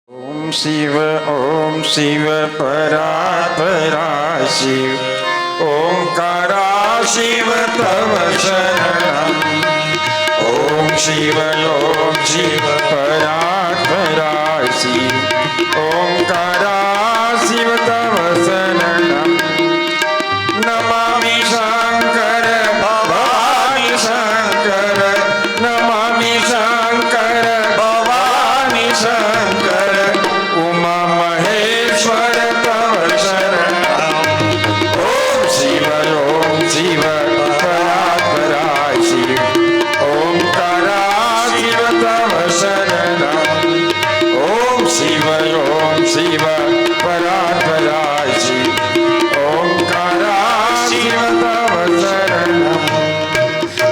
ओम शिव परात्परा शिव ओंकारा शिव तव शरणम् ओम शिव परात्परा शिव ओंकारा शिव तव शरणम् नमामि शंकर भवानि शंकर नमामि शंकर भवानि शंकर उमा महेश्वर तव शरणम् ओम शिव परात्परा शिव ओंकारा शिव तव शरणम् ओम शिव परात्परा शिव ओंकारा शिव तव शरणम्।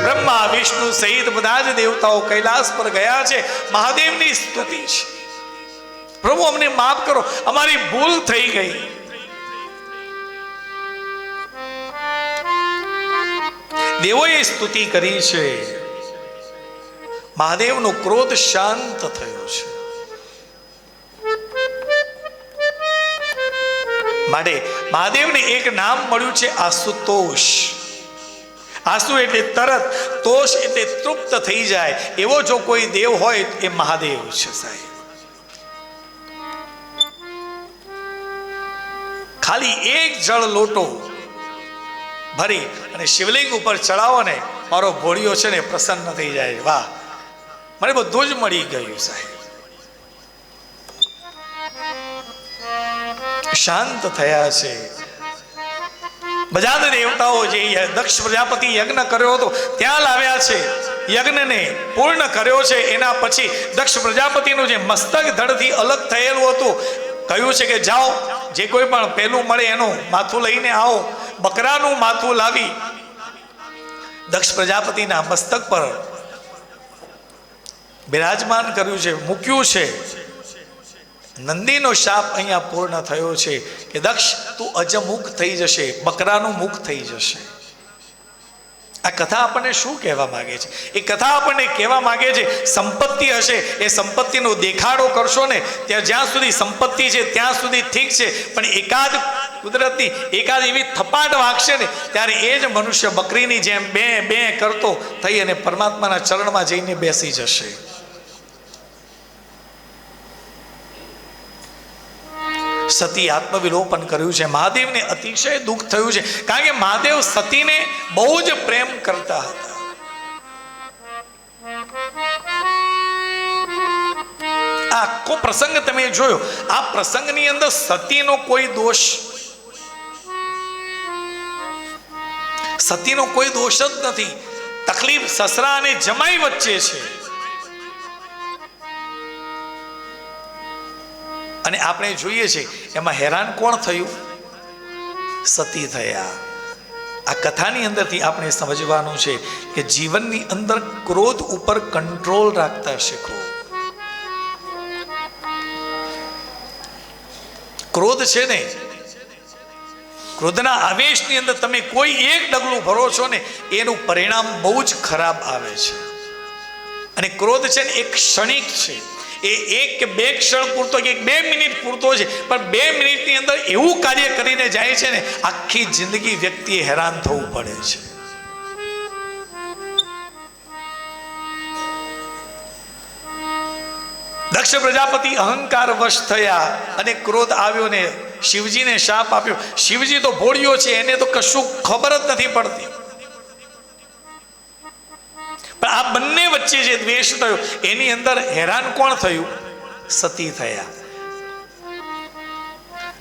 બ્રહ્મા વિષ્ણુ સહિત બધા જ દેવતાઓ કૈલાસ પર ગયા છે, મહાદેવની સ્તુતિ છે। પ્રભુ અમને માફ કરો, અમારી ભૂલ થઈ ગઈ। દેવોએ સ્તુતિ કરી છે, મહાદેવનો ક્રોધ શાંત થયો છે। માટે મહાદેવને એક નામ મળ્યું છે આશુતોષ। આસુ એટલે તરત, તોષ એટલે તૃપ્ત થઈ જાય, એવો જો કોઈ દેવ હોય એ મહાદેવ છે સાહેબ। ખાલી એક જળ લોટો ભરી અને શિવલિંગ ઉપર ચડાવો ને, મારો ભોળિયો છે ને પ્રસન્ન થઈ જાય। વાહ, મને બધું જ મળી ગયું સાહેબ। શાંત થયા છે બધા દેવતાઓ। જે દક્ષ પ્રજાપતિ યજ્ઞ કર્યો હતો ત્યાં લાવ્યા છે, યજ્ઞને પૂર્ણ કર્યો છે। એના પછી દક્ષ પ્રજાપતિનું જે મસ્તક ધડથી અલગ થયેલું હતું, કહ્યું છે કે જાઓ, જે કોઈ પણ પહેલું મળે એનું માથું લઈને આવો। બકરાનું માથું લાવી દક્ષ પ્રજાપતિના મસ્તક પર બિરાજમાન કર્યું છે, મૂક્યું છે। નંદીનો શાપ અહીંયા પૂર્ણ થયો છે કે દક્ષ તું અજમુખ થઈ જશે, બકરાનું મુખ થઈ જશે। આ કથા આપણને શું કહેવા માંગે છે? એ કથા આપણને કહેવા માંગે છે, સંપત્તિ હશે એ સંપત્તિનો દેખાડો કરશો ને, ત્યાં જ્યાં સુધી સંપત્તિ છે ત્યાં સુધી ઠીક છે, પણ એકાદ કુદરતની એકાદ એવી થપાટ વાગશે ને, ત્યારે એ જ મનુષ્ય બકરીની જેમ બે બે કરતો થઈ અને પરમાત્માના ચરણમાં જઈને બેસી જશે। સતી આત્મવિલોપન કર્યું છે। મહાદેવને અતિશય દુઃખ થયું છે, કારણ કે મહાદેવ સતીને બહુ જ પ્રેમ કરતા હતા। આખો પ્રસંગ તમે જોયો, આ પ્રસંગની અંદર સતીનો કોઈ દોષ જ નથી। તકલીફ સસરા અને જમાઈ વચ્ચે છે, અને આપણે જોઈએ છે એમાં હેરાન કોણ થયું? સતી થયા। આ કથાની અંદરથી આપણે સમજવાનું છે કે જીવનની અંદર ક્રોધ ઉપર કંટ્રોલ રાખતા શીખો। ક્રોધ છે ને, ક્રોધના આવેશની અંદર તમે કોઈ એક ડગલું ભરો છો ને, એનું પરિણામ બહુ જ ખરાબ આવે છે। અને ક્રોધ છે ને એક ક્ષણિક છે, એ એક કે બે ક્ષણ પૂરતો કે 2 મિનિટ પૂરતો છે, પણ 2 મિનિટની અંદર એવું કાર્ય કરીને જાય છે ને, આખી જિંદગી વ્યક્તિએ હેરાન થવું પડે છે। દક્ષ પ્રજાપતિ અહંકાર વશ થયા અને ક્રોધ આવ્યો ને શિવજીને શાપ આપ્યો। શિવજી તો ભોળિયો છે, એને તો કશું ખબર જ નથી પડતી, પણ આ બંને વચ્ચે જે દ્વેષ થયો એની અંદર હેરાન કોણ થયું? સતી થયા।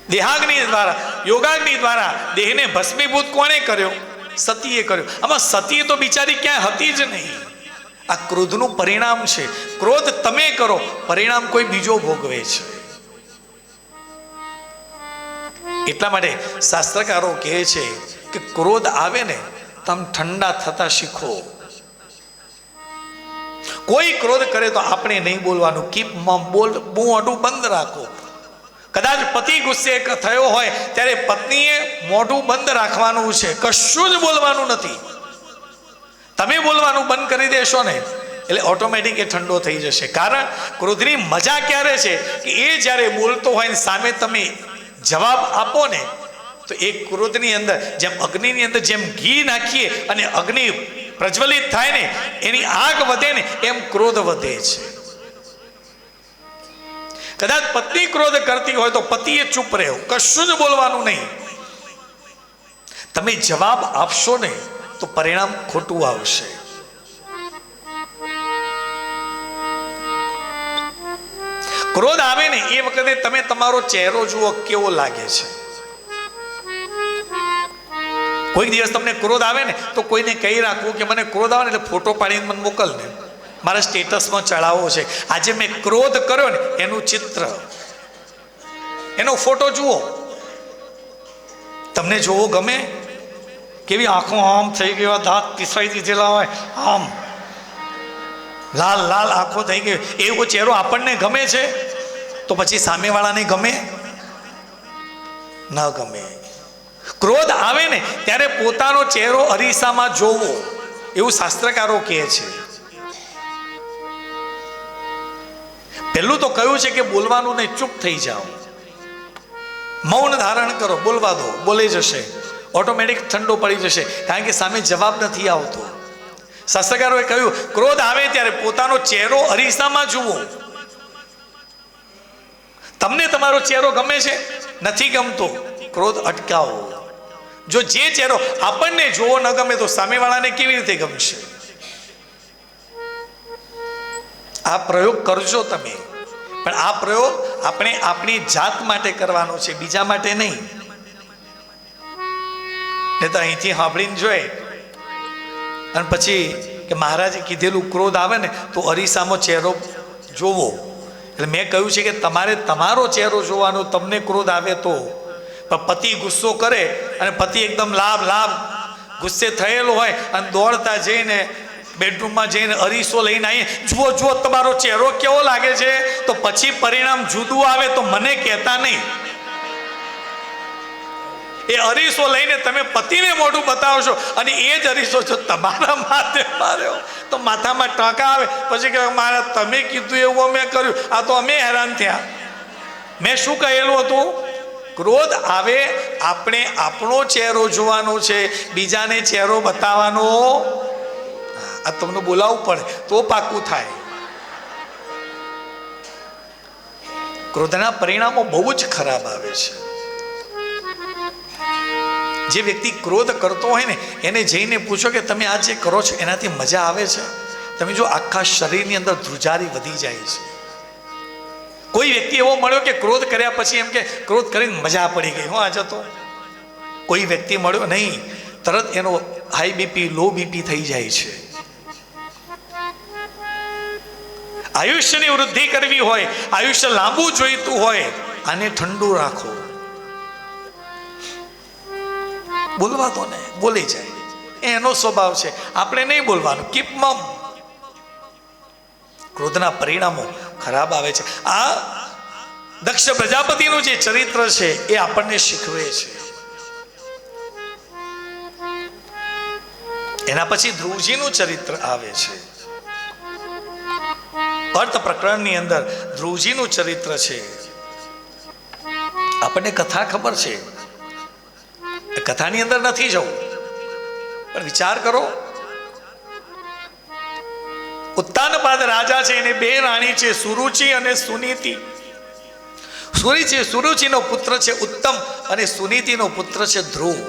દેહાગ્નિ દ્વારા, યોગાગ્નિ દ્વારા દેહને ભસ્મીભૂત કોણે કર્યો? સતીએ કર્યો। આમાં સતી તો બિચારી ક્યાંય હતી જ નહીં। આ ક્રોધનું પરિણામ છે। ક્રોધ તમે કરો, પરિણામ કોઈ બીજો ભોગવે છે। એટલા માટે શાસ્ત્રકારો કહે છે કે ક્રોધ આવે ને તમે ઠંડા થતા શીખો। કોઈ ક્રોધ કરે તો આપણે નહીં બોલવાનું, કીપ મોઢું બંધ રાખો। કદાચ પતિ ગુસ્સે થયો હોય ત્યારે પત્નીએ મોઢું બંધ રાખવાનું છે, કશું જ બોલવાનું નથી। તમે બોલવાનું બંધ કરી દેશો ને એટલે ઓટોમેટિક એ ઠંડો થઈ જશે. કારણ ક્રોધની મજા ક્યારે છે કે એ જ્યારે બોલતો હોય ને સામે તમે જવાબ આપો ને, તો એ ક્રોધની અંદર જેમ અગ્નિની અંદર જેમ ઘી નાખીએ અને અગ્નિ પ્રજ્વલિત થાય ને, એની આગ વધે ને, એમ ક્રોધ વધે છે. કદાચ પત્ની ક્રોધ કરતી હોય તો પતિએ ચૂપ રહેવું, કશું જ બોલવાનું નહીં. તમે જવાબ આપશો ને તો પરિણામ ખોટું આવશે. ક્રોધ આવે ને એ વખતે તમે તમારો ચહેરો જુઓ કેવો લાગે છે. કોઈક દિવસ તમને ક્રોધ આવે ને તો કોઈને કહી રાખવું કે મને ક્રોધ આવે ને એટલે ફોટો પાડીને મને મોકલ ને, મારા સ્ટેટસમાં ચડાવવો છે. આજે મેં ક્રોધ કર્યો ને એનું ચિત્ર, એનો ફોટો જુઓ, તમને જોવો ગમે? કેવી આંખો આમ થઈ ગઈ, દાંત પીસાઈ દીધેલા હોય, આમ લાલ લાલ આંખો થઈ ગઈ, એવો ચહેરો આપણને ગમે છે? તો પછી સામેવાળાને ગમે? ન ગમે. ક્રોધ આવે ને ત્યારે પોતાનો ચહેરો અરીસામાં જોવો, એવું શાસ્ત્રકારો કહે છે. પહેલું તો કહ્યું છે કે બોલવાનું નહીં, ચૂપ થઈ જાઓ, મૌન ધારણ કરો, બોલવા દો, બોલી જશે, ઓટોમેટિક ઠંડો પડી જશે, કારણ કે સામે જવાબ નથી આવતો. શાસ્ત્રકારોએ કહ્યું ક્રોધ આવે ત્યારે પોતાનો ચહેરો અરીસામાં જુઓ. તમને તમારો ચહેરો ગમે છે? નથી ગમતો? ક્રોધ અટકાવો. જો જે ચહેરો આપણને જોવો ન ગમે તો સામેવાળાને કેવી રીતે ગમશે? આ પ્રયોગ કરજો તમે, પણ આ પ્રયોગ આપણે આપણી જાત માટે કરવાનો છે, બીજા માટે નહીં. ને તો અહીંથી સાંભળીને જોઈએ અને પછી કે મહારાજે કીધેલું ક્રોધ આવે ને તો અરીસામાં ચહેરો જોવો. એટલે મેં કહ્યું છે કે તમારે તમારો ચહેરો જોવાનો, તમને ક્રોધ આવે તો. પણ પતિ ગુસ્સો કરે અને પતિ એકદમ લાભ ગુસ્સે થયેલો હોય અને દોડતા જઈને બેડરૂમમાં જઈને અરીસો લઈને આવીએ, જુઓ જુઓ તમારો ચહેરો કેવો લાગે છે, તો પછી પરિણામ જુદું આવે તો મને કહેતા નહીં. એ અરીસો લઈને તમે પતિને મોઢું બતાવશો અને એ જ અરીસો જો તમારા માથે માર્યો તો માથામાં ટાંકા આવે, પછી કે મારા તમે કીધું એવું અમે કર્યું, આ તો અમે હેરાન થયા. મેં શું કહેલું હતું? ક્રોધ આવે આપણે આપણો ચહેરો જોવાનો છે, બીજાને ચહેરો બતાવવાનો. આ તમને બોલાવવું પડે તો પાકું થાય. ક્રોધના પરિણામો બહુ જ ખરાબ આવે છે. જે વ્યક્તિ ક્રોધ કરતો હોય ને એને જઈને પૂછો કે તમે આ જે કરો છો એનાથી મજા આવે છે? તમે જો આખા શરીરની અંદર ધ્રુજારી વધી જાય છે. કોઈ વ્યક્તિ એવો મળ્યો કે ક્રોધ કર્યા પછી એમ કે ક્રોધ કરીને મજા પડી ગઈ, હું આજે તો કોઈ વ્યક્તિ મળ્યો નહીં, તરત એનો હાઈ બીપી લો બીપી થઈ જાય છે. આયુષ્યની વૃદ્ધિ કરવી હોય, આયુષ્ય લાંબુ જોઈતું હોય, આને ઠંડુ રાખો. બોલવા દો ને, બોલી જાય, એનો સ્વભાવ છે. આપણે નહીં બોલવાનું, કીપ મમ. ક્રોધના પરિણામો ખરાબ આવે છે. આ દક્ષ પ્રજાપતિનું જે ચરિત્ર છે એ આપણને શીખવે છે. એના પછી ધ્રુવજીનું ચરિત્ર આવે છે. અર્થ પ્રકરણની અંદર ધ્રુવજીનું ચરિત્ર છે. આપણને કથા ખબર છે, કથાની અંદર નથી જવું, પણ વિચાર કરો. ઉત્તાનપાદ રાજા છે, એને બે રાણી છે, સુરુચિ અને સુનીતિ. સુરુચિનો પુત્ર છે ઉત્તમ અને સુનીતિનો પુત્ર છે ધ્રુવ.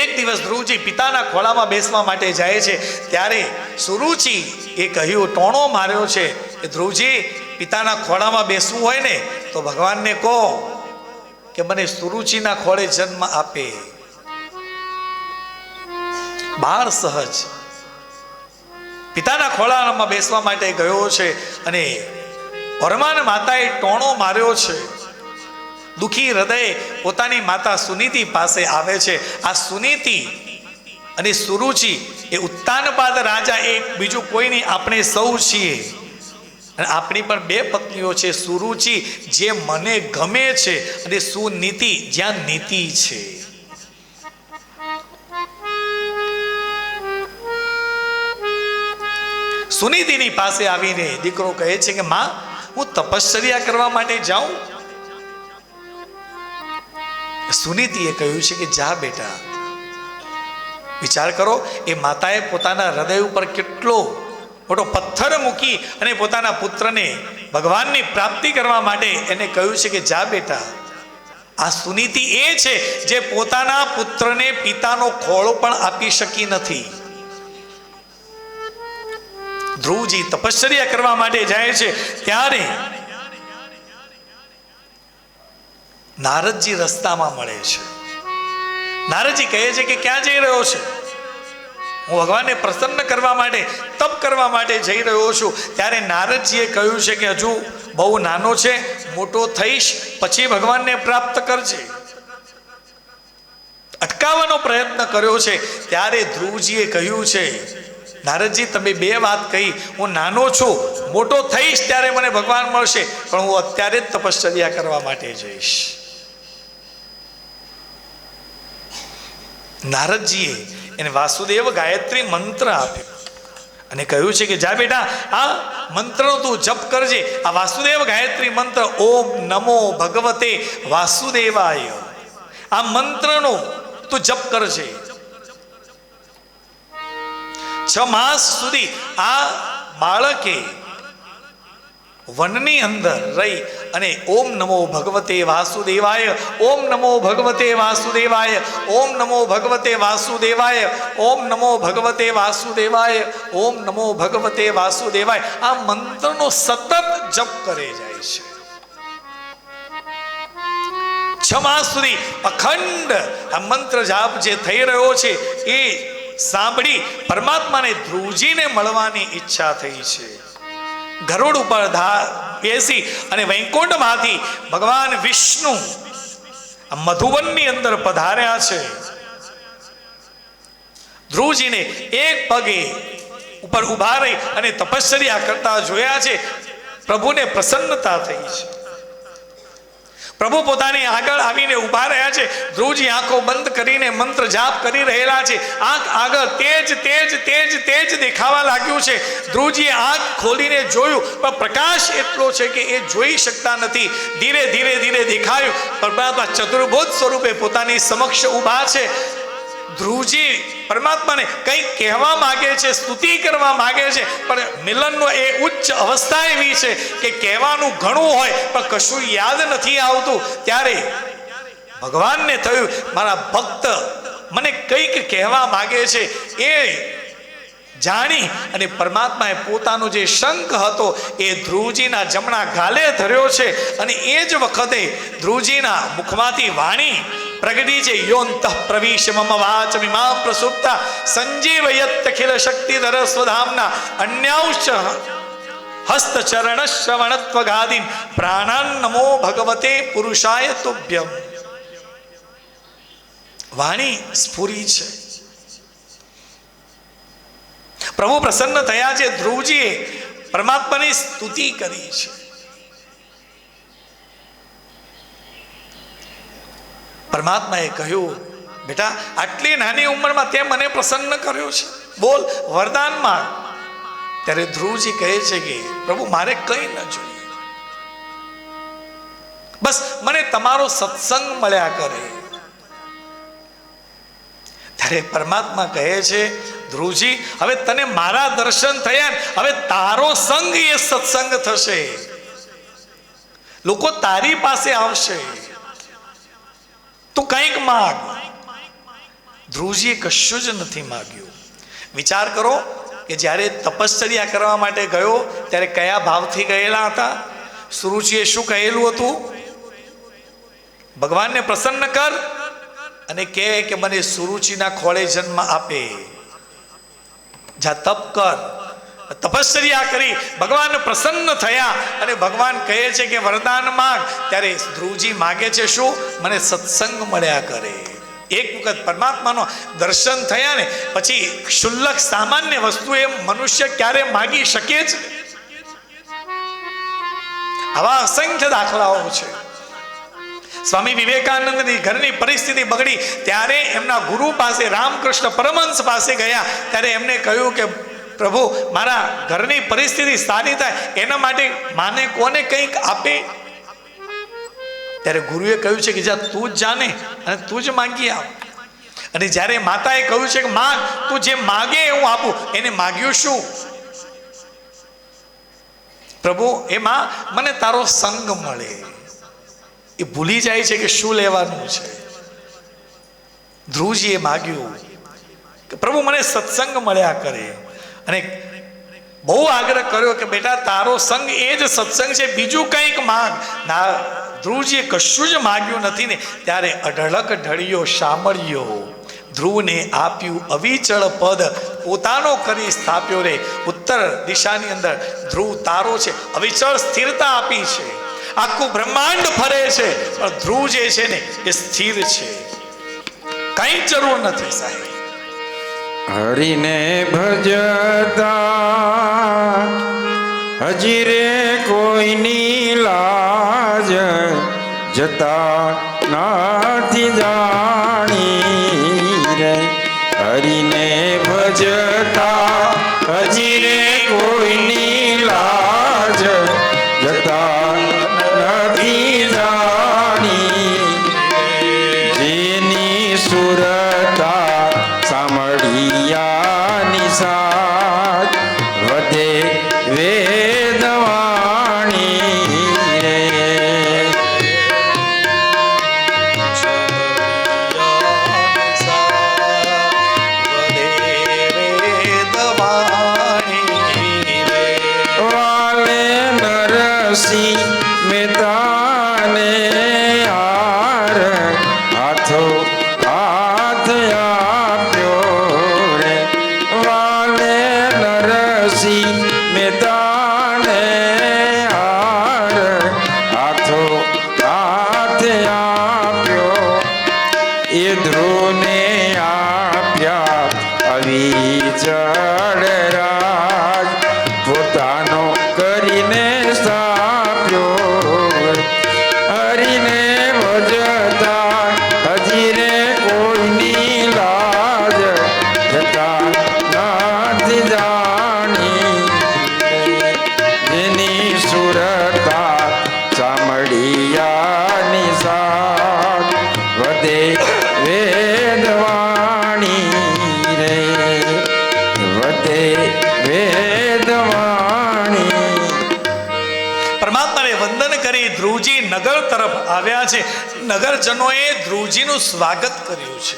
એક દિવસ ધ્રુવજી પિતાના ખોળામાં બેસવા માટે જાય છે, ત્યારે સુરુચિ એ કહ્યું, ટોણો માર્યો છે કે ધ્રુવજી પિતાના ખોળામાં બેસવું હોય ને તો ભગવાનને કહો કે મને સુરુચિના ખોળે જન્મ આપે. બાળ સહજ પિતાના ખોળામાં બેસવા માટે ગયો છે અને પરમાન માતાએ ટોણો માર્યો છે. દુઃખી હૃદય પોતાની માતા સુનીતિ પાસે આવે છે. આ સુનીતિ અને સુરુચિ એ ઉત્તાનપાદ રાજા, એક બીજું કોઈ નહીં, આપણે સૌ છીએ. અને આપણી પણ બે પત્નીઓ છે, સુરુચિ જે મને ગમે છે અને સુનીતિ જ્યાં નીતિ છે. સુનીતિની પાસે આવીને દીકરો કહે છે કે માં, હું તપશ્ચર્યા કરવા માટે જાઉં? સુનીતિએ કહ્યું છે કે જા બેટા. વિચાર કરો, એ માતાએ પોતાના હૃદય ઉપર કેટલો મોટો પથ્થર મૂકી અને પોતાના પુત્રને ભગવાનની પ્રાપ્તિ કરવા માટે એને કહ્યું છે કે જા બેટા. આ સુનીતિ એ છે જે પોતાના પુત્રને પિતાનો ખોળો પણ આપી શકી નથી. ધ્રુવજી તપશ્ચર્યા કરવા માટે જાય છે ત્યારે નારદજી રસ્તામાં મળે છે. નારદજી કહે છે કે ક્યાં જઈ રહ્યો છે? હું ભગવાનને પ્રસન્ન કરવા માટે, તપ કરવા માટે જઈ રહ્યો છું. ત્યારે નારદજીએ કહ્યું છે કે હજુ બહુ નાનો છે, મોટો થઈશ પછી ભગવાનને પ્રાપ્ત કરજે. અટકાવવાનો પ્રયત્ન કર્યો છે. ત્યારે ધ્રુવજીએ કહ્યું છે, નારદજી તમે બે વાત કહી, હું નાનો છું, મોટો થઈશ ત્યારે મને ભગવાન મળશે, પણ હું અત્યારે જ તપશ્ચર્યા કરવા માટે જઈશ. નારદજીએ એને વાસુદેવ ગાયત્રી મંત્ર આપ્યો અને કહ્યું છે કે જા બેટા, આ મંત્રનો તું જપ કરજે. આ વાસુદેવ ગાયત્રી મંત્ર, ઓમ નમો ભગવતે વાસુદેવાય, આ મંત્રનો તું જપ કરજે. 6 માસ સુધી આ બાળકે વનની અંદર રહી અને ઓમ નમો ભગવતે વાસુદેવાય, ઓમ નમો ભગવતે વાસુદેવાય, ઓમ નમો ભગવતે વાસુદેવાય, ઓમ નમો ભગવતે વાસુદેવાય, ઓમ નમો ભગવતે વાસુદેવાય, આ મંત્રનો સતત જપ કરે જાય છે. 6 માસ સુધી અખંડ આ મંત્ર જાપ જે થઈ રહ્યો છે એ સાંભળી પરમાત્માને ધ્રુવજીને મળવાની ઈચ્છા થઈ છે. ગરુડ ઉપર બેસી અને વૈકુંઠમાંથી ભગવાન વિષ્ણુ મધુવનની અંદર પધાર્યા છે. ધ્રુવજીને એક પગે ઉપર ઉભા રહી અને તપશ્ચર્યા કરતા જોયા છે. પ્રભુને પ્રસન્નતા થઈ છે. પ્રભુ પોતાની આગળ આવીને ઉભા રહ્યા છે. ધ્રુવજી આંખો બંધ કરીને મંત્ર જાપ કરી રહેલા છે. આંખ આગળ તેજ તેજ તેજ તેજ દેખાવા લાગ્યું છે. ધ્રુવજીએ આંખ ખોલીને જોયું, પણ પ્રકાશ એટલો છે કે એ જોઈ શકતા નથી. ધીરે ધીરે ધીરે દેખાયું, પરમાત્મા ચતુર્ભુજ સ્વરૂપે પોતાની સમક્ષ ઉભા છે. ધ્રુવજી પરમાત્માને કંઈક કહેવા માંગે છે, સ્તુતિ કરવા માંગે છે, પણ મિલનનો એ ઉચ્ચ અવસ્થા એવી છે કે કહેવાનું ઘણું હોય પણ કશું યાદ નથી આવતું. ત્યારે ભગવાનને થયું, મારા ભક્ત મને કંઈક કહેવા માંગે છે. એ જાણી અને પરમાત્માએ પોતાનો જે શંખ હતો એ ધ્રુવજીના જમણા ગાલે ધર્યો છે અને એ જ વખતે ધ્રુવજીના મુખમાંથી વાણી પ્રગટી છે. યોંતઃ પ્રવિશ્ય મમ વાચમિમાં પ્રસુપ્તા સંજીવયત્યખિલ શક્તિધર સ્વધામના અન્યાંશ્ચ હસ્તચરણશ્રવણત્વગાદીન પ્રાણાન નમો ભગવતે પુરુષાય તુભ્યમ. વાણી સ્ફુરી છે. પ્રભુ પ્રસન્ન થયા છે. ધ્રુવજીએ પરમાત્માની સ્તુતિ કરી છે. પરમાત્માએ કહ્યું, બેટા આટલી નાની ઉંમરમાં તે મને પ્રસન્ન કર્યો છે, બોલ વરદાન માંગ. ત્યારે ધ્રુવજી કહે છે કે પ્રભુ મારે કંઈ ન જોઈએ, બસ મને તમારો સત્સંગ મળ્યા કરે. ત્યારે પરમાત્મા કહે છે, ધ્રુવજી હવે તને મારા દર્શન થયા, હવે તારો સંગ એ સત્સંગ થશે. લોકો તારી પાસે આવશે, તું કંઈક માગ. ધ્રુવજીએ કશું જ નથી માગ્યું. વિચાર કરો કે જ્યારે તપશ્ચર્યા કરવા માટે ગયો ત્યારે કયા ભાવથી ગયેલા હતા? સુરુચિએ શું કહેલું હતું? ભગવાનને પ્રસન્ન કર અને કહે કે મને સુરુચિના ખોળે જન્મ આપે. જા તપ કર. તપશ્ચર્યા કરી ભગવાન પ્રસન્ન થયા અને ભગવાન કહે છે કે વરદાન માંગ. ત્યારે ધ્રુવજી માગે છે શું? મને સત્સંગ મળ્યા કરે. એક વખત પરમાત્માનો દર્શન થયા ને પછી ક્ષુલ્લક સામાન્ય વસ્તુ એ મનુષ્ય ક્યારે માગી શકે છે? આવા અસંખ્ય દાખલાઓ છે. સ્વામી વિવેકાનંદની ઘરની પરિસ્થિતિ બગડી ત્યારે એમના ગુરુ પાસે રામકૃષ્ણ પરમહંસ પાસે ગયા. ત્યારે એમને કહ્યું કે પ્રભુ મારા ઘરની પરિસ્થિતિ સારી થાય એના માટે માને કોને કંઈક આપે. ત્યારે ગુરુએ કહ્યું છે કે જા તું જ જાને અને તું જ માંગી આવ. અને જ્યારે માતાએ કહ્યું છે કે માંગ, તું જે માગે હું આપું. એને માગ્યું શું? પ્રભુ એમાં મને તારો સંગ મળે. એ ભૂલી જાય છે કે શું લેવાનું છે. ધ્રુવજીએ માગ્યું કે પ્રભુ મને સત્સંગ મળ્યા કરે. અને બહુ આગ્રહ કર્યો કે બેટા તારો સંગ એ જ સત્સંગ છે, બીજું કંઈક માંગ ના. ધ્રુવજીએ કશું જ માગ્યું નથી ને ત્યારે અઢળક ઢળિયો સાંભળ્યો. ધ્રુવને આપ્યું અવિચળ પદ, પોતાનો કરી સ્થાપ્યો રે. ઉત્તર દિશાની અંદર ધ્રુવ તારો છે, અવિચળ સ્થિરતા આપી છે. આખું બ્રહ્માંડ ફરે છે પણ ધ્રુવ જે છે ને એ સ્થિર છે, કઈ જરૂર નથી સાહેબ. હરિને ભજતા હજી રે કોઈની લાજ જતા નથી જાણી રે. હરિને ભજતા હજી રે કોઈની લાજ જતા નથી જાણી. જેની સુરતા સાંભળિયાની સાથ વધે વેદવાણી રે. વાલે નરસિંહ મહેતાને હાર હાથો હાથ આપ્યો રે. વાલે નરસિંહ મહેતાને હાર હાથો હાથ આપ્યો. એ ધ્રુવને આપ્યા અવિચળ રાજ, પોતાનો કરીને સ્થાપ્યો. હરિને ભજતા હજી રે કોઈની લાજ જતા નથી જાણી. જેની સુરતા ચામડિયાની સાથ વધે વેદવાણી રે. વધે વેદવાણી. પરમાત્માને વંદન કરી ધ્રુવજી નગર તરફ આવ્યા છે. નગરજનોએ ધ્રુવજીનું સ્વાગત કર્યું છે.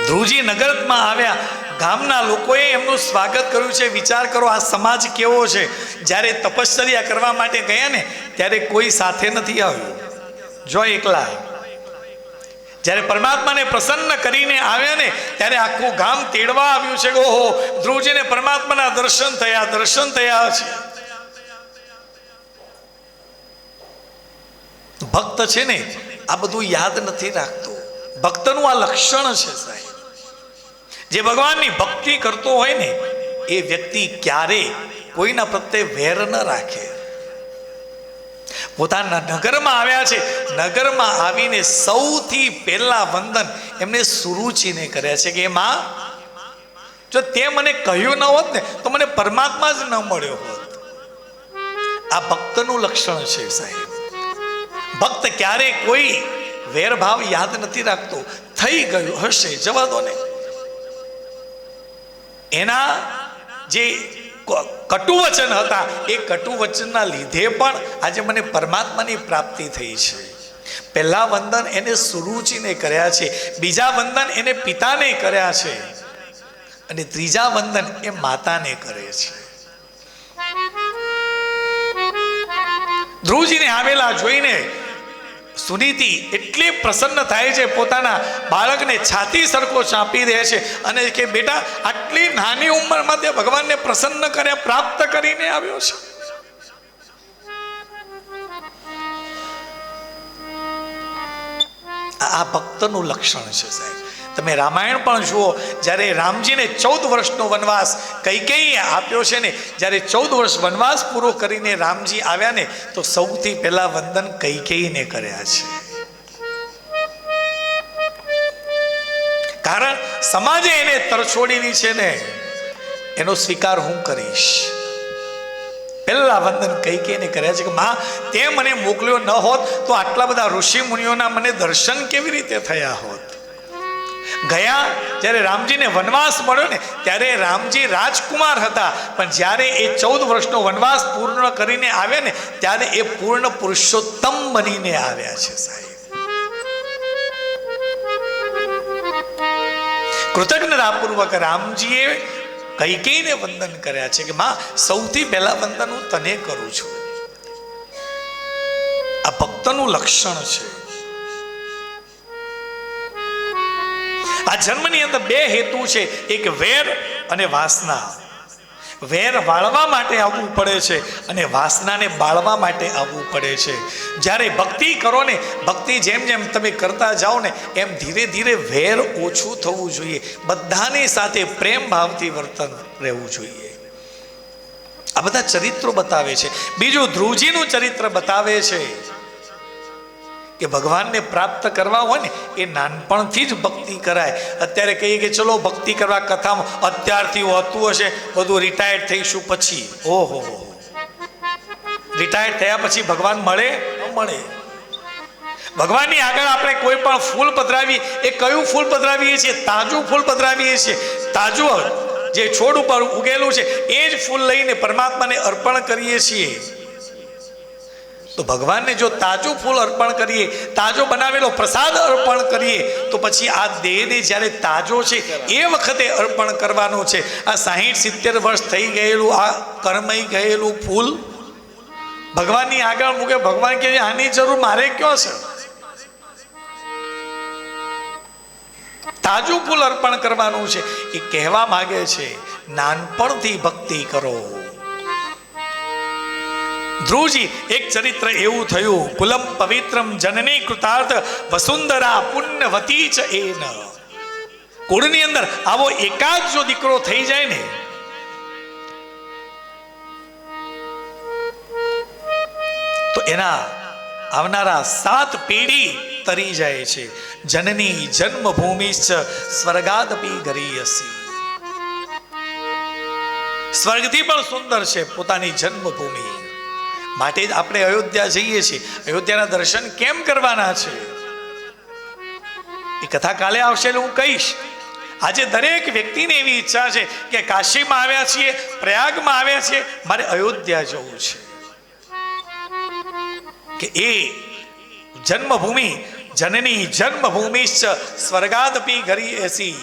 ધ્રુવજી નગરમાં આવ્યા, ગામના લોકોએ એમનું સ્વાગત કર્યું છે. વિચાર કરો આ સમાજ કેવો છે. જ્યારે તપશ્ચર્યા કરવા માટે ગયા ને ત્યારે કોઈ સાથે નથી આવ્યું, જો એકલા. જ્યારે પરમાત્માને પ્રસન્ન કરીને આવ્યા ને ત્યારે આખું ગામ તેડવા આવ્યું છે. ઓહો, ધ્રુવજીને પરમાત્માના દર્શન થયા છે. ભક્ત છે ને આ બધું યાદ નથી રાખતો. ભક્તનું આ લક્ષણ છે સાહેબ. જે ભગવાનની ભક્તિ કરતો હોય ને એ વ્યક્તિ ક્યારે કોઈના પ્રત્યે વેર ન રાખે. પોતાના નગરમાં આવ્યા છે. નગરમાં આવીને સૌથી પહેલા વંદન એમને સુરુચિને કર્યા છે કે માં, જો તે મને કહ્યું ન હોત ને તો મને પરમાત્મા જ ન મળ્યો હોત. આ ભક્તનું લક્ષણ છે સાહેબ. ભક્ત ક્યારે કોઈ વેરભાવ યાદ નથી રાખતો. થઈ ગયું હશે, જવા દો ને. એના જે કટુ વચન હતા એ કટુ વચનના લીધે પણ આજે મને પરમાત્માની પ્રાપ્તિ થઈ છે. પહેલા વંદન એને સુરુચિને કર્યા છે, બીજા વંદન એને પિતાને કર્યા છે, અને ત્રીજા વંદન એ માતાને કરે છે. ધ્રુવજીને આવેલા જોઈને સુનીતિ એટલી પ્રસન્ન થાય છે, પોતાના બાળકને છાતી સરખો ચાંપી દે છે અને કે બેટા આટલી નાની ઉંમરમાં તે ભગવાનને પ્રસન્ન કર્યા, પ્રાપ્ત કરીને આવ્યો છે. આ ભક્તનું લક્ષણ છે સાહેબ. તમે રામાયણ પણ જુઓ, જ્યારે રામજીને 14 વર્ષનો વનવાસ કૈકેયીએ આપ્યો છે ને, જ્યારે 14 વર્ષ વનવાસ પૂરો કરીને રામજી આવ્યા ને તો સૌથી પહેલા વંદન કૈકેયીને કર્યા છે. કારણ સમાજે એને તરછોડેલી છે ને, એનો સ્વીકાર હું કરીશ. પહેલા વંદન કૈકેયીને કર્યા છે કે માં, તે મને મોકલ્યો ન હોત તો આટલા બધા ઋષિ મુનિઓના મને દર્શન કેવી રીતે થયા હોત. ગયા જ્યારે રામજીને વનવાસ મળ્યો ને, ત્યારે રામજી રાજકુમાર હતા, પણ જ્યારે એ 14 વર્ષનો વનવાસ પૂર્ણ કરીને આવ્યા ને, ત્યારે એ પૂર્ણ પુરુષોત્તમ બનીને આવ્યા છે સાહેબ. કૃતજ્ઞતાપૂર્વક રામજીએ કૈકેયીને વંદન કર્યા છે કે માં, સૌથી પહેલા વંદન હું તને કરું છું. આ ભક્તનું લક્ષણ છે. આ જન્મની અંદર 2 હેતુ છે, એક વેર અને વાસના. વેર વાળવા માટે આવવું પડે છે અને વાસનાને બાળવા માટે આવવું પડે છે. જ્યારે ભક્તિ કરો ને, ભક્તિ જેમ જેમ તમે કરતા જાઓ ને, એમ ધીરે ધીરે વેર ઓછું થવું જોઈએ. બધાની સાથે પ્રેમ ભાવથી વર્તન રહેવું જોઈએ. આ બધા ચરિત્રો બતાવે છે. બીજું ધ્રુવજીનું ચરિત્ર બતાવે છે કે ભગવાનને પ્રાપ્ત કરવા હોય ને, એ નાનપણથી જ ભક્તિ કરાય. અત્યારે કહીએ કે ચલો ભક્તિ કરવા કથામાં, અત્યારથી હોતું હશે બધું રિટાયર્ડ થઈશું પછી. ઓહો, રિટાયર્ડ થયા પછી ભગવાન મળે ન મળે. ભગવાનની આગળ આપણે કોઈ પણ ફૂલ પધરાવી, એ કયું ફૂલ પધરાવીએ છીએ? તાજું ફૂલ પધરાવીએ છીએ. તાજું જે છોડ ઉપર ઉગેલું છે એ જ ફૂલ લઈને પરમાત્માને અર્પણ કરીએ છીએ. તો ભગવાનને જો તાજું ફૂલ અર્પણ કરીએ, તાજો બનાવેલો પ્રસાદ અર્પણ કરીએ, તો પછી આ દેહને જ્યારે તાજો છે એ વખતે અર્પણ કરવાનું છે. આ 60-70 વર્ષ થઈ ગયેલું આ કર્મઈ ગયેલું ફૂલ ભગવાનની આગળ મૂકે, ભગવાન કે આની જરૂર મારે ક્યાં છે? તાજું ફૂલ અર્પણ કરવાનું છે. એ કહેવા માંગે છે નાનપણથી ભક્તિ કરો. ધ્રુવજી એક ચરિત્ર એવું થયું, કુલમ પવિત્રમ જનની કૃતાર્થ વસુંધરા પુણ્યવતી ચ એન. કુળની અંદર આવો એકાદ જો દીકરો થઈ જાય ને, તો એના આવનારા 7 પેઢી તરી જાય છે. જનની જન્મભૂમિશ્ચ સ્વર્ગાદપી ગરીયસી. સ્વર્ગથી પણ સુંદર છે પોતાની જન્મભૂમિ. માટે જ આપણે અયોધ્યા જઈએ છીએ. અયોધ્યાના દર્શન કેમ કરવાના છે એ કથા કાલે આવશે એટલે હું કહીશ. આજે દરેક વ્યક્તિને એવી ઈચ્છા છે કે કાશીમાં આવ્યા છીએ, પ્રયાગમાં આવ્યા છીએ, મારે અયોધ્યા જવું છે. કે એ જન્મભૂમિ જનની જન્મભૂમિશ્ચ સ્વર્ગાદપી ગરીયસી.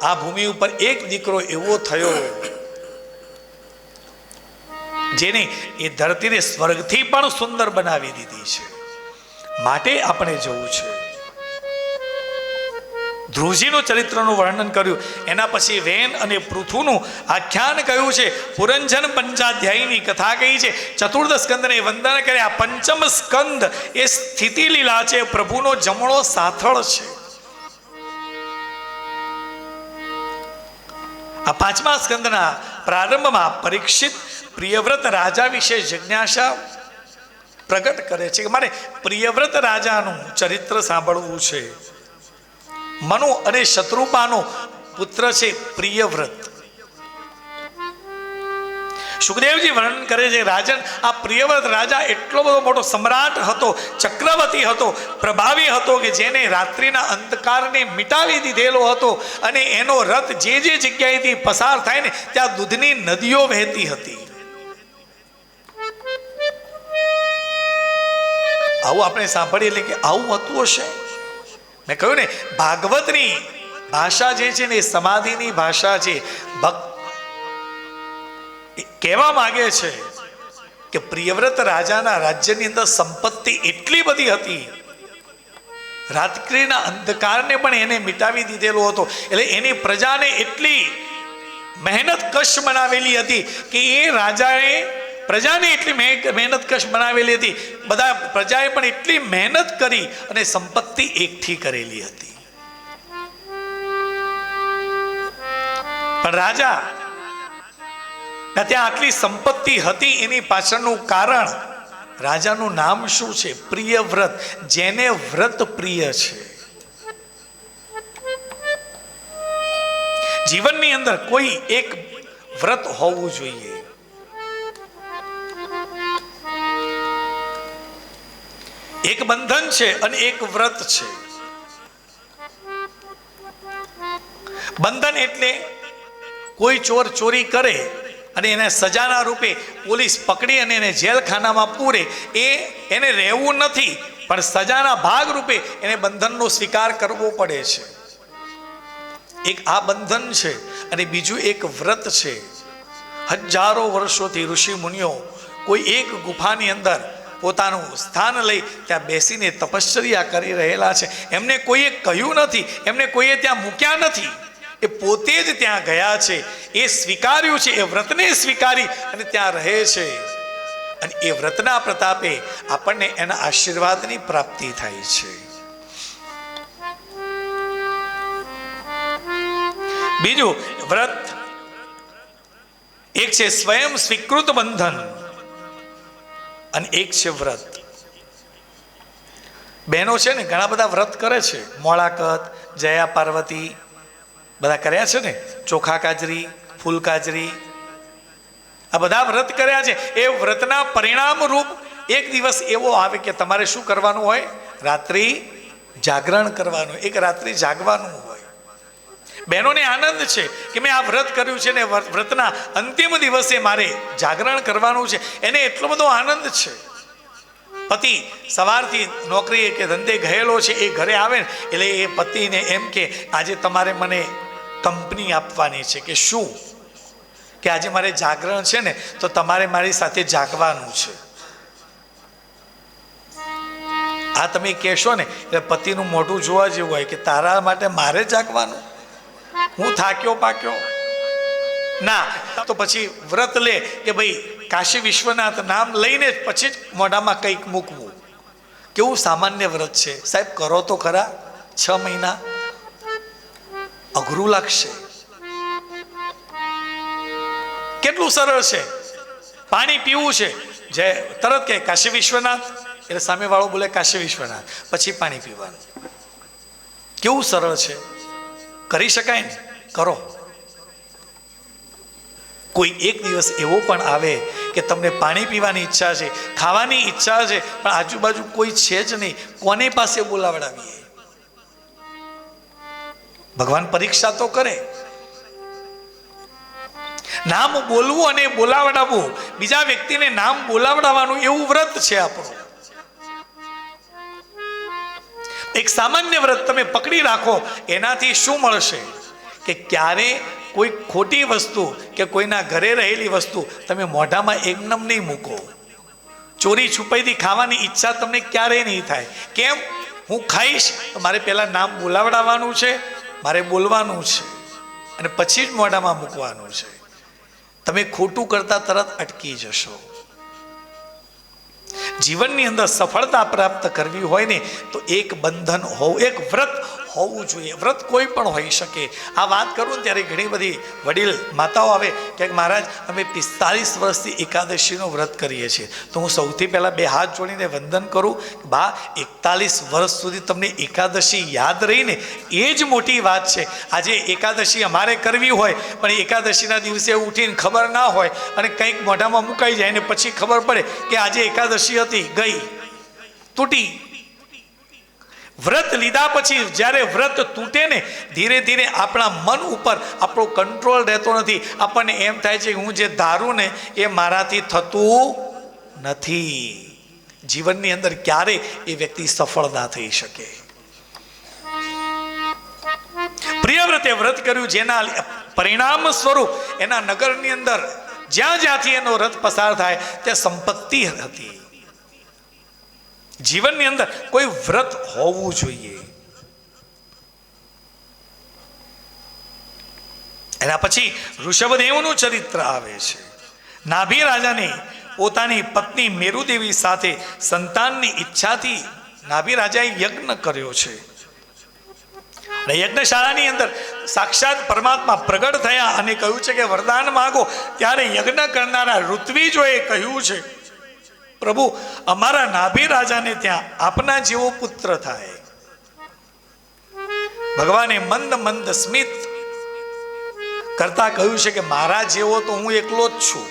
આ ભૂમિ ઉપર એક દીકરો એવો થયો જેને એ ધરતીને સ્વર્ગથી પણ સુંદર બનાવી દીધી છે. માટે આપણે જવું છે. ધ્રુવજીનું ચરિત્રનું વર્ણન કર્યું. એના પછી વેન અને પૃથુનું આખ્યાન કહ્યું છે. પુરંજન પંચાધ્યાયની કથા કહી છે. ચતુર્થ સ્કંદને વંદન કરે. આ પંચમ સ્કંદ એ સ્થિતિ લીલા છે, પ્રભુનો જમણો સાથળ છે. આ 5મા સ્કંદના પ્રારંભમાં પરીક્ષિત પ્રિયવ્રત રાજા વિશે જિજ્ઞાસા પ્રગટ કરે છે કે મારે પ્રિયવ્રત રાજાનું ચરિત્ર સાંભળવું છે. મનુ અને શત્રુપાનો પુત્ર છે પ્રિયવ્રત. સુખદેવજી વર્ણન કરે છે, રાજન આ પ્રિયવ્રત રાજા એટલો બધો મોટો સમ્રાટ હતો, ચક્રવર્તી હતો, પ્રભાવી હતો કે જેને રાત્રિના અંધકારને મિટાવી દીધેલો હતો. અને એનો રથ જે જે જગ્યાએથી પસાર થાય ને, ત્યાં દૂધની નદીઓ વહેતી હતી. આવું આપણે સાંભળીએ એટલે કે આવું હતું હશે. મેં કહ્યું ને, ભાગવતની ભાષા જે છે ને એ સમાધિની ભાષા છે. ભક્ત કહેવા માંગે છે કે પ્રિયવ્રત રાજાના રાજ્યની અંદર સંપત્તિ એટલી બધી હતી, રાત્રિના અંધકારને પણ એને મિટાવી દીધેલો હતો. એટલે એની પ્રજાને એટલી મહેનત કશ બનાવેલી હતી કે એ રાજાએ પ્રજાને એટલી મહેનત કશ બનાવેલી હતી, બધા પ્રજાએ પણ એટલી મહેનત કરી અને સંપત્તિ એકઠી કરેલી હતી. પણ રાજા ત્યાં આટલી સંપત્તિ હતી એની પાછળનું કારણ, રાજાનું નામ શું છે? પ્રિયવ્રત. જેને વ્રત પ્રિય છે. જીવનની અંદર કોઈ એક વ્રત હોવું જોઈએ. એક બંધન છે અને એક વ્રત છે. બંધન એટલે કોઈ ચોર ચોરી કરે અને એને સજાના રૂપે પોલીસ પકડી અને એને જેલખાનામાં પૂરે, એને રહેવું નથી, પણ સજાના ભાગ રૂપે એને બંધનનો સ્વીકાર કરવો પડે છે. એક આ બંધન છે અને બીજું એક વ્રત છે. હજારો વર્ષોથી ઋષિ મુનિઓ કોઈ એક ગુફાની અંદર પોતાનું સ્થાન લઈ ત્યાં બેસીને તપશ્ચર્યા કરી રહેલા છે. એમને કોઈએ કહ્યું નથી, એમને કોઈએ ત્યાં મૂક્યા નથી, એ પોતે જ ત્યાં ગયા છે. એ સ્વીકાર્યું છે, એ વ્રતને સ્વીકારી અને ત્યાં રહે છે. અને એ વ્રતના પ્રતાપે આપણને એના આશીર્વાદની પ્રાપ્તિ થાય છે. બીજું વ્રત એક છે સ્વયં સ્વીકૃત બંધન અને એક છે વ્રત. બહેનો છે ને ઘણા બધા વ્રત કરે છે. મોળાકત, જયા પાર્વતી બધા કર્યા છે ને, ચોખા કાજરી, ફૂલ કાજરી, આ બધા વ્રત કર્યા છે. એ વ્રતના પરિણામ રૂપ એક દિવસ એવો આવે કે તમારે શું કરવાનું હોય? રાત્રિ જાગરણ કરવાનું, એક રાત્રિ જાગવાનું હોય. બહેનોને આનંદ છે કે મેં આ વ્રત કર્યું છે ને વ્રતના અંતિમ દિવસે મારે જાગરણ કરવાનું છે. એને એટલો બધો આનંદ છે. પતિ સવારથી નોકરીએ કે ધંધે ગયેલો છે, એ ઘરે આવે ને એટલે એ પતિને એમ કે આજે તમારે મને કંપની આપવાની છે. કે શું? કે આજે મારે જાગરણ છે ને તો તમારે મારી સાથે જાગવાનું છે. આ તમે કહેશો ને એટલે પતિનું મોઢું જોવા જેવું હોય કે તારા માટે મારે જાગવાનું, હું થાક્યો પાક્યો ના. તો પછી વ્રત લે કે ભાઈ કાશી વિશ્વનાથ નામ લઈને પછી જ મોઢામાં કંઈક મૂકવું. કેવું સામાન્ય વ્રત છે સાહેબ, કરો તો ખરા. 6 મહિના અઘરું લાગશે. કેટલું સરળ છે. પાણી પીવું છે, જે તરત કે કાશી વિશ્વનાથ એટલે સામે વાળો બોલે કાશી વિશ્વનાથ, પછી પાણી પીવાનું. કેવું સરળ છે. કરી શકાય ને, કરો. કોઈ એક દિવસ એવો પણ આવે કે તમને પાણી પીવાની ઈચ્છા છે, ખાવાની ઈચ્છા છે, પણ આજુબાજુ કોઈ છે જ નહીં, કોને પાસે બોલાવડાવીએ? ભગવાન પરીક્ષા તો કરે. નામ બોલવું અને બોલાવડાવવું, બીજા વ્યક્તિને નામ બોલાવડાવવાનું, એવું વ્રત છે આપણું. એક સામાન્ય વ્રત તમે પકડી રાખો, એનાથી શું મળશે કે ક્યારે કોઈ ખોટી વસ્તુ કે કોઈના ઘરે રહેલી વસ્તુ તમે મોઢામાં એકદમ નહીં મૂકો. ચોરી છુપાઈથી ખાવાની ઈચ્છા તમને ક્યારેય નહીં થાય. કેમ? હું ખાઈશ તો મારે પહેલા નામ બોલાવડાવવાનું છે, મારે બોલવાનું છે અને પછી જ મોઢામાં મૂકવાનું છે. તમે ખોટું કરતા તરત અટકી જશો. જીવનની અંદર સફળતા પ્રાપ્ત કરવી હોય ને તો એક બંધન હોવું, એક વ્રત હોવું જોઈએ. વ્રત કોઈ પણ હોઈ શકે. આ વાત કરું ને ત્યારે ઘણી બધી વડીલ માતાઓ આવે કે મહારાજ અમે 45 વર્ષથી એકાદશીનું વ્રત કરીએ છીએ. તો હું સૌથી પહેલાં 2 હાથ જોડીને વંદન કરું. બા, 41 વર્ષ સુધી તમને એકાદશી યાદ રહીને એ જ મોટી વાત છે. આજે એકાદશી અમારે કરવી હોય પણ એકાદશીના દિવસે ઉઠીને ખબર ના હોય અને કંઈક મોઢામાં મુકાઈ જાય ને પછી ખબર પડે કે આજે એકાદશી હતી, ગઈ, તૂટી. વ્રત લીધા પછી જ્યારે વ્રત તૂટે ને ધીરે ધીરે આપણા મન ઉપર આપણો કંટ્રોલ રહેતો નથી. આપણને એમ થાય છે કે હું જે ધારું ને એ મારાથી થતું નથી. જીવનની અંદર ક્યારે એ વ્યક્તિ સફળ ના થઈ શકે. પ્રિયવ્રતે વ્રત કર્યું, જેના પરિણામ સ્વરૂપ એના નગરની અંદર જ્યાં જ્યાંથી એનો રથ પસાર થાય ત્યાં સંપત્તિ હતી. જીવનની અંદર કોઈ વ્રત હોવું જોઈએ. એના પછી ઋષભદેવનું ચરિત્ર આવે છે. નાભી રાજાને પોતાની પત્ની મેરુદેવી સાથે સંતાનની ઈચ્છાથી નાભી રાજાએ યજ્ઞ કર્યો છે. યજ્ઞશાળાની અંદર સાક્ષાત પરમાત્મા પ્રગટ થયા અને કહ્યું છે કે વરદાન માંગો. ત્યારે યજ્ઞ કરનારા ઋત્વિજોએ કહ્યું છે, પ્રભુ અમારા નાભી રાજાને ત્યાં આપના જેવો પુત્ર થાય. ભગવાને મંદ મંદ સ્મિત કરતા કહ્યું છે કે મારા જેવો તો હું એકલો જ છું.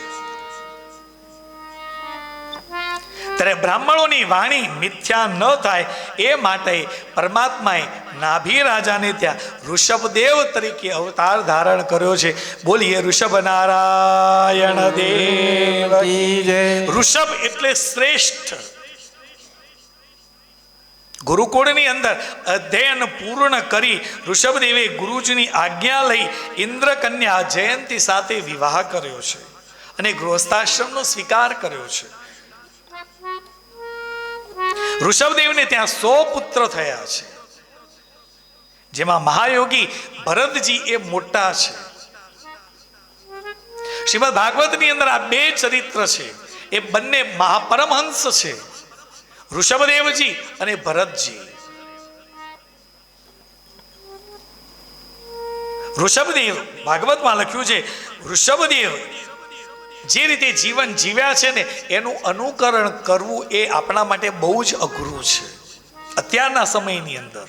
ત્યારે બ્રાહ્મણોની વાણી મિથ્યા ન થાય એ માટે પરમાત્માએ નાભી રાજાને ત્યાં ઋષભદેવ તરીકે અવતાર ધારણ કર્યો છે. બોલીએ ઋષભ નારાયણ દેવ. ઋષભ એટલે શ્રેષ્ઠ. ગુરુકુળની અંદર અધ્યયન પૂર્ણ કરી ઋષભદેવે ગુરુજીની આજ્ઞા લઈ ઇન્દ્રકન્યા જયંતી સાથે વિવાહ કર્યો છે અને ગૃહસ્થાશ્રમનો સ્વીકાર કર્યો છે. ઋષભદેવને ત્યાં 100 પુત્ર થયા છે, જેમાં મહાયોગી ભરતજી એ મોટા છે. શ્રીમદ ભાગવતની અંદર આ 2 ચરિત્ર છે, એ બંને મહાપરમહંસ છે, ઋષભદેવજી અને ભરતજી. ઋષભદેવ ભાગવતમાં લખ્યું છે, ઋષભદેવ જે રીતે જીવન જીવ્યા છે ને એનું અનુકરણ કરવું એ આપણા માટે બહુ જ અઘરું છે અત્યારના સમયની અંદર.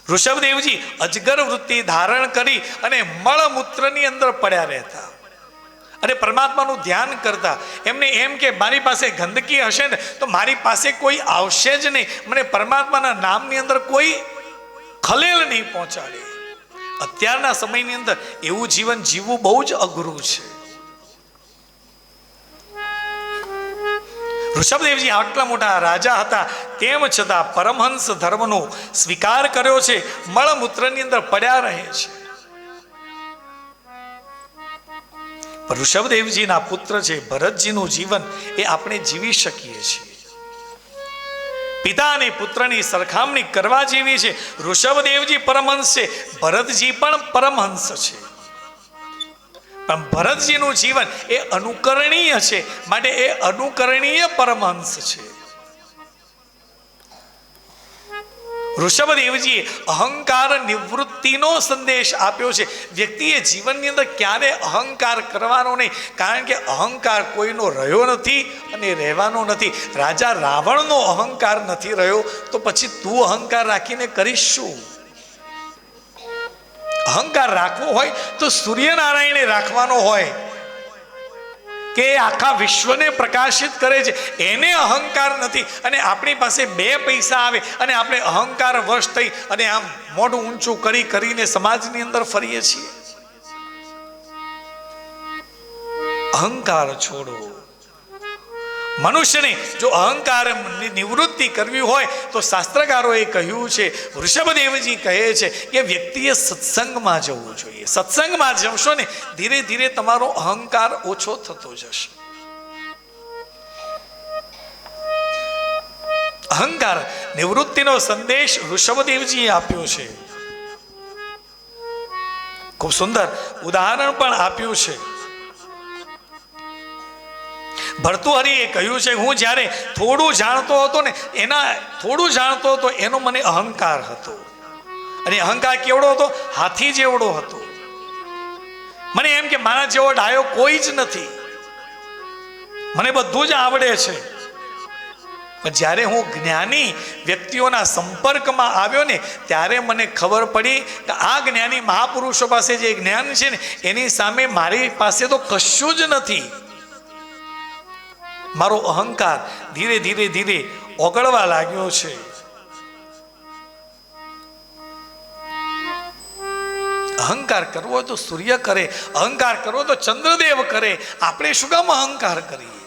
ઋષભદેવજી અજગર વૃત્તિ ધારણ કરી અને મળમૂત્રની અંદર પડ્યા રહેતા અને પરમાત્માનું ધ્યાન કરતા. એમને એમ કે મારી પાસે ગંદકી હશે ને તો મારી પાસે કોઈ આવશે જ નહીં, મને પરમાત્માના નામની અંદર કોઈ ખલેલ નહીં પહોંચાડે. અત્યારના સમયની અંદર એવું જીવન જીવવું બહુ જ અઘરું છે. ઋષભદેવજી આટલા મોટા રાજા હતા તેમ છતાં પરમહંસ ધર્મનો સ્વીકાર કર્યો છે, મળમૂત્રની અંદર પડ્યા રહે છે. ઋષભદેવજીના પુત્ર છે ભરતજીનું જીવન એ આપણે જીવી શકીએ છીએ. પિતા અને પુત્રની સરખામણી કરવા જેવી છે. ઋષભદેવજી પરમહંસ છે, ભરતજી પણ પરમહંસ છે, પણ ભરતજીનું જીવન એ અનુકરણીય છે, માટે એ અનુકરણીય પરમહંસ છે. ઋષભદેવજીએ અહંકાર નિવૃત્તિનો સંદેશ આપ્યો છે. વ્યક્તિએ જીવનની અંદર ક્યારે અહંકાર કરવાનો નહીં, કારણ કે અહંકાર કોઈનો રહ્યો નથી અને રહેવાનો નથી. રાજા રાવણનો અહંકાર નથી રહ્યો તો પછી તું અહંકાર રાખીને કરીશ શું? અહંકાર રાખવો હોય તો સૂર્યનારાયણે રાખવાનો હોય કે આખા વિશ્વને પ્રકાશિત કરે છે, એને અહંકાર નથી. અને આપણી પાસે 2 પૈસા આવે અને આપણે અહંકાર વશ થઈ અને આમ મોઢું ઊંચું કરીને સમાજની અંદર ફરીએ છીએ. અહંકાર છોડો. મનુષ્યને જો અહંકાર નિવૃત્તિ કરવી હોય તો શાસ્ત્રકારોએ કહ્યું છે, ઋષભદેવજી કહે છે કે વ્યક્તિએ સત્સંગમાં જવું જોઈએ. સત્સંગમાં જશો ને ધીરે ધીરે તમારો અહંકાર ઓછો થતો જશે. અહંકાર નિવૃત્તિનો સંદેશ ઋષભદેવજીએ આપ્યો છે. ખૂબ સુંદર ઉદાહરણ પણ આપ્યું છે. ભર્તૃહરિએ કહ્યું છે, હું જ્યારે થોડું જાણતો હતો ને એનો મને અહંકાર હતો. અને અહંકાર કેવડો હતો? હાથી જેવડો હતો. મને એમ કે મારા જેવો ડાયો કોઈ જ નથી, મને બધું જ આવડે છે. પણ જ્યારે હું જ્ઞાની વ્યક્તિઓના સંપર્કમાં આવ્યો ને ત્યારે મને ખબર પડી કે આ જ્ઞાની મહાપુરુષો પાસે જે જ્ઞાન છે ને એની સામે મારી પાસે તો કશું જ નથી. મારો અહંકાર ધીરે ધીરે ઓગળવા લાગ્યો છે. અહંકાર કરવો હોય તો સૂર્ય કરે, અહંકાર કરવો તો ચંદ્રદેવ કરે. આપણે શું કામ અહંકાર કરીએ?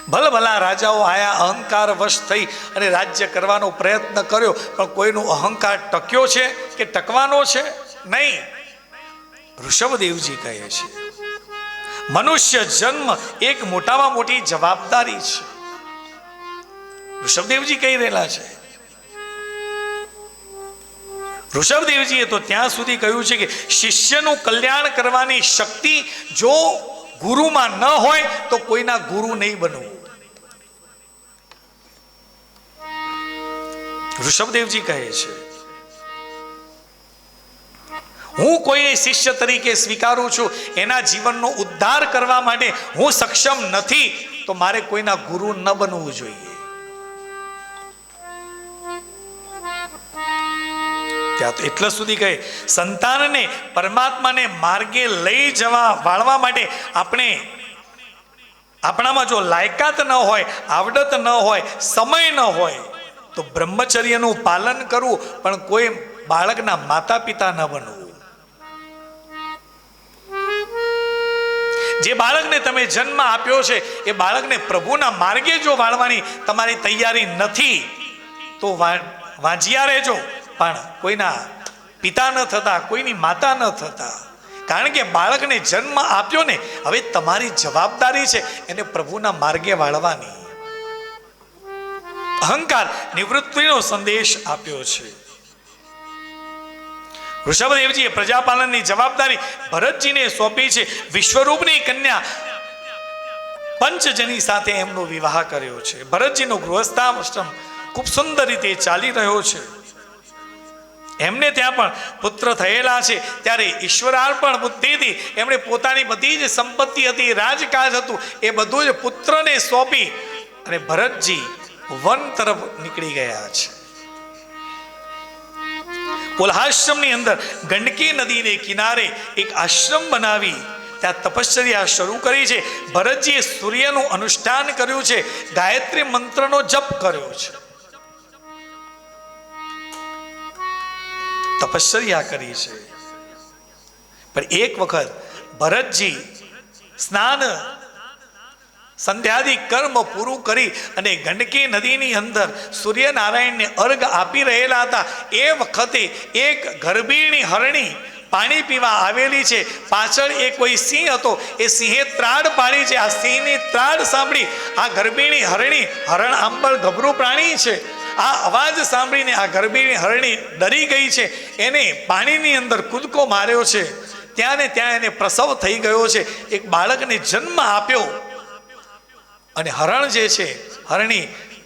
ભલભલા રાજાઓ આયા, અહંકાર વશ થઈ અને રાજ્ય કરવાનો પ્રયત્ન કર્યો, પણ કોઈનો અહંકાર ટક્યો છે કે ટકવાનો છે? નહીં. ઋષભદેવજી કહે છે, મનુષ્ય જન્મ એક મોટામાં મોટી જવાબદારી છે. ઋષભદેવજી કહી રહેલા છે. ઋષભદેવજીએ તો ત્યાં સુધી કહ્યું છે કે શિષ્યનું કલ્યાણ કરવાની શક્તિ જો ગુરુમાં ન હોય તો કોઈના ગુરુ નહીં બનવું. ઋષભદેવજી કહે છે, હું કોઈને શિષ્ય તરીકે સ્વીકારું છું, એના જીવનનો ઉદ્ધાર કરવા માટે હું સક્ષમ નથી તો મારે કોઈના ગુરુ ન બનવું જોઈએ. ત્યાં તો એટલા સુધી કહે સંતાનને પરમાત્માને માર્ગે લઈ જવા વાળવા માટે આપણામાં જો લાયકાત ન હોય, આવડત ન હોય, સમય ન હોય તો બ્રહ્મચર્યનું પાલન કરવું, પણ કોઈ બાળકના માતા પિતા ન બનવું. જે બાળકને તમે જન્મ આપ્યો છે એ બાળકને પ્રભુના માર્ગે જો વાળવાની તમારી તૈયારી નથી તો વાંજ્યા રહેજો, પણ કોઈના પિતા ન થતા, કોઈની માતા ન થતા. કારણ કે બાળકને જન્મ આપ્યો ને, હવે તમારી જવાબદારી છે એને પ્રભુના માર્ગે વાળવાની. અહંકાર નિવૃત્તિનો સંદેશ આપ્યો છે. ઋષભદેવજીએ પ્રજાપાલનની જવાબદારી ભરતજીને સોંપી છે. વિશ્વરૂપની કન્યા પંચજની સાથે એમનો વિવાહ કર્યો છે. ભરતજીનો ગૃહસ્થાશ્રમ ખૂબ સુંદર રીતે ચાલી રહ્યો છે. એમને ત્યાં પણ પુત્ર થયેલા છે. ત્યારે ઈશ્વરાર્પણ બુદ્ધિથી એમણે પોતાની બધી જ સંપત્તિ હતી, રાજકાજ હતું, એ બધું જ પુત્રને સોંપી અને ભરતજી વન તરફ નીકળી ગયા છે. કોલ્હાશ્રમની અંદર ગંડકી નદીને કિનારે એક આશ્રમ બનાવી ત્યાં તપશ્ચર્યા શરૂ કરી છે. ભરતજીએ સૂર્યનું અનુષ્ઠાન કર્યું છે, ગાયત્રી મંત્રનો જપ કર્યો છે, તપશ્ચર્યા કરી છે. પણ એક વખત ભરતજી સ્નાન સંધ્યાદી કર્મ પૂરું કરી અને ગંડકી નદીની અંદર સૂર્યનારાયણને અર્ઘ આપી રહેલા હતા. એ વખતે એક ગર્ભીણી હરણી પાણી પીવા આવેલી છે. પાછળ એ કોઈ સિંહ હતો, એ સિંહે ત્રાડ પાડી છે. આ સિંહની ત્રાડ સાંભળી આ ગર્ભીણી હરણી, હરણ આંબળ ગભરું પ્રાણી છે, આ અવાજ સાંભળીને આ ગર્ભીણી હરણી ડરી ગઈ છે. એને પાણીની અંદર કૂદકો માર્યો છે. ત્યાં ને ત્યાં એને પ્રસવ થઈ ગયો છે. એક બાળકને જન્મ આપ્યો અને હરણ જે છે, હરણી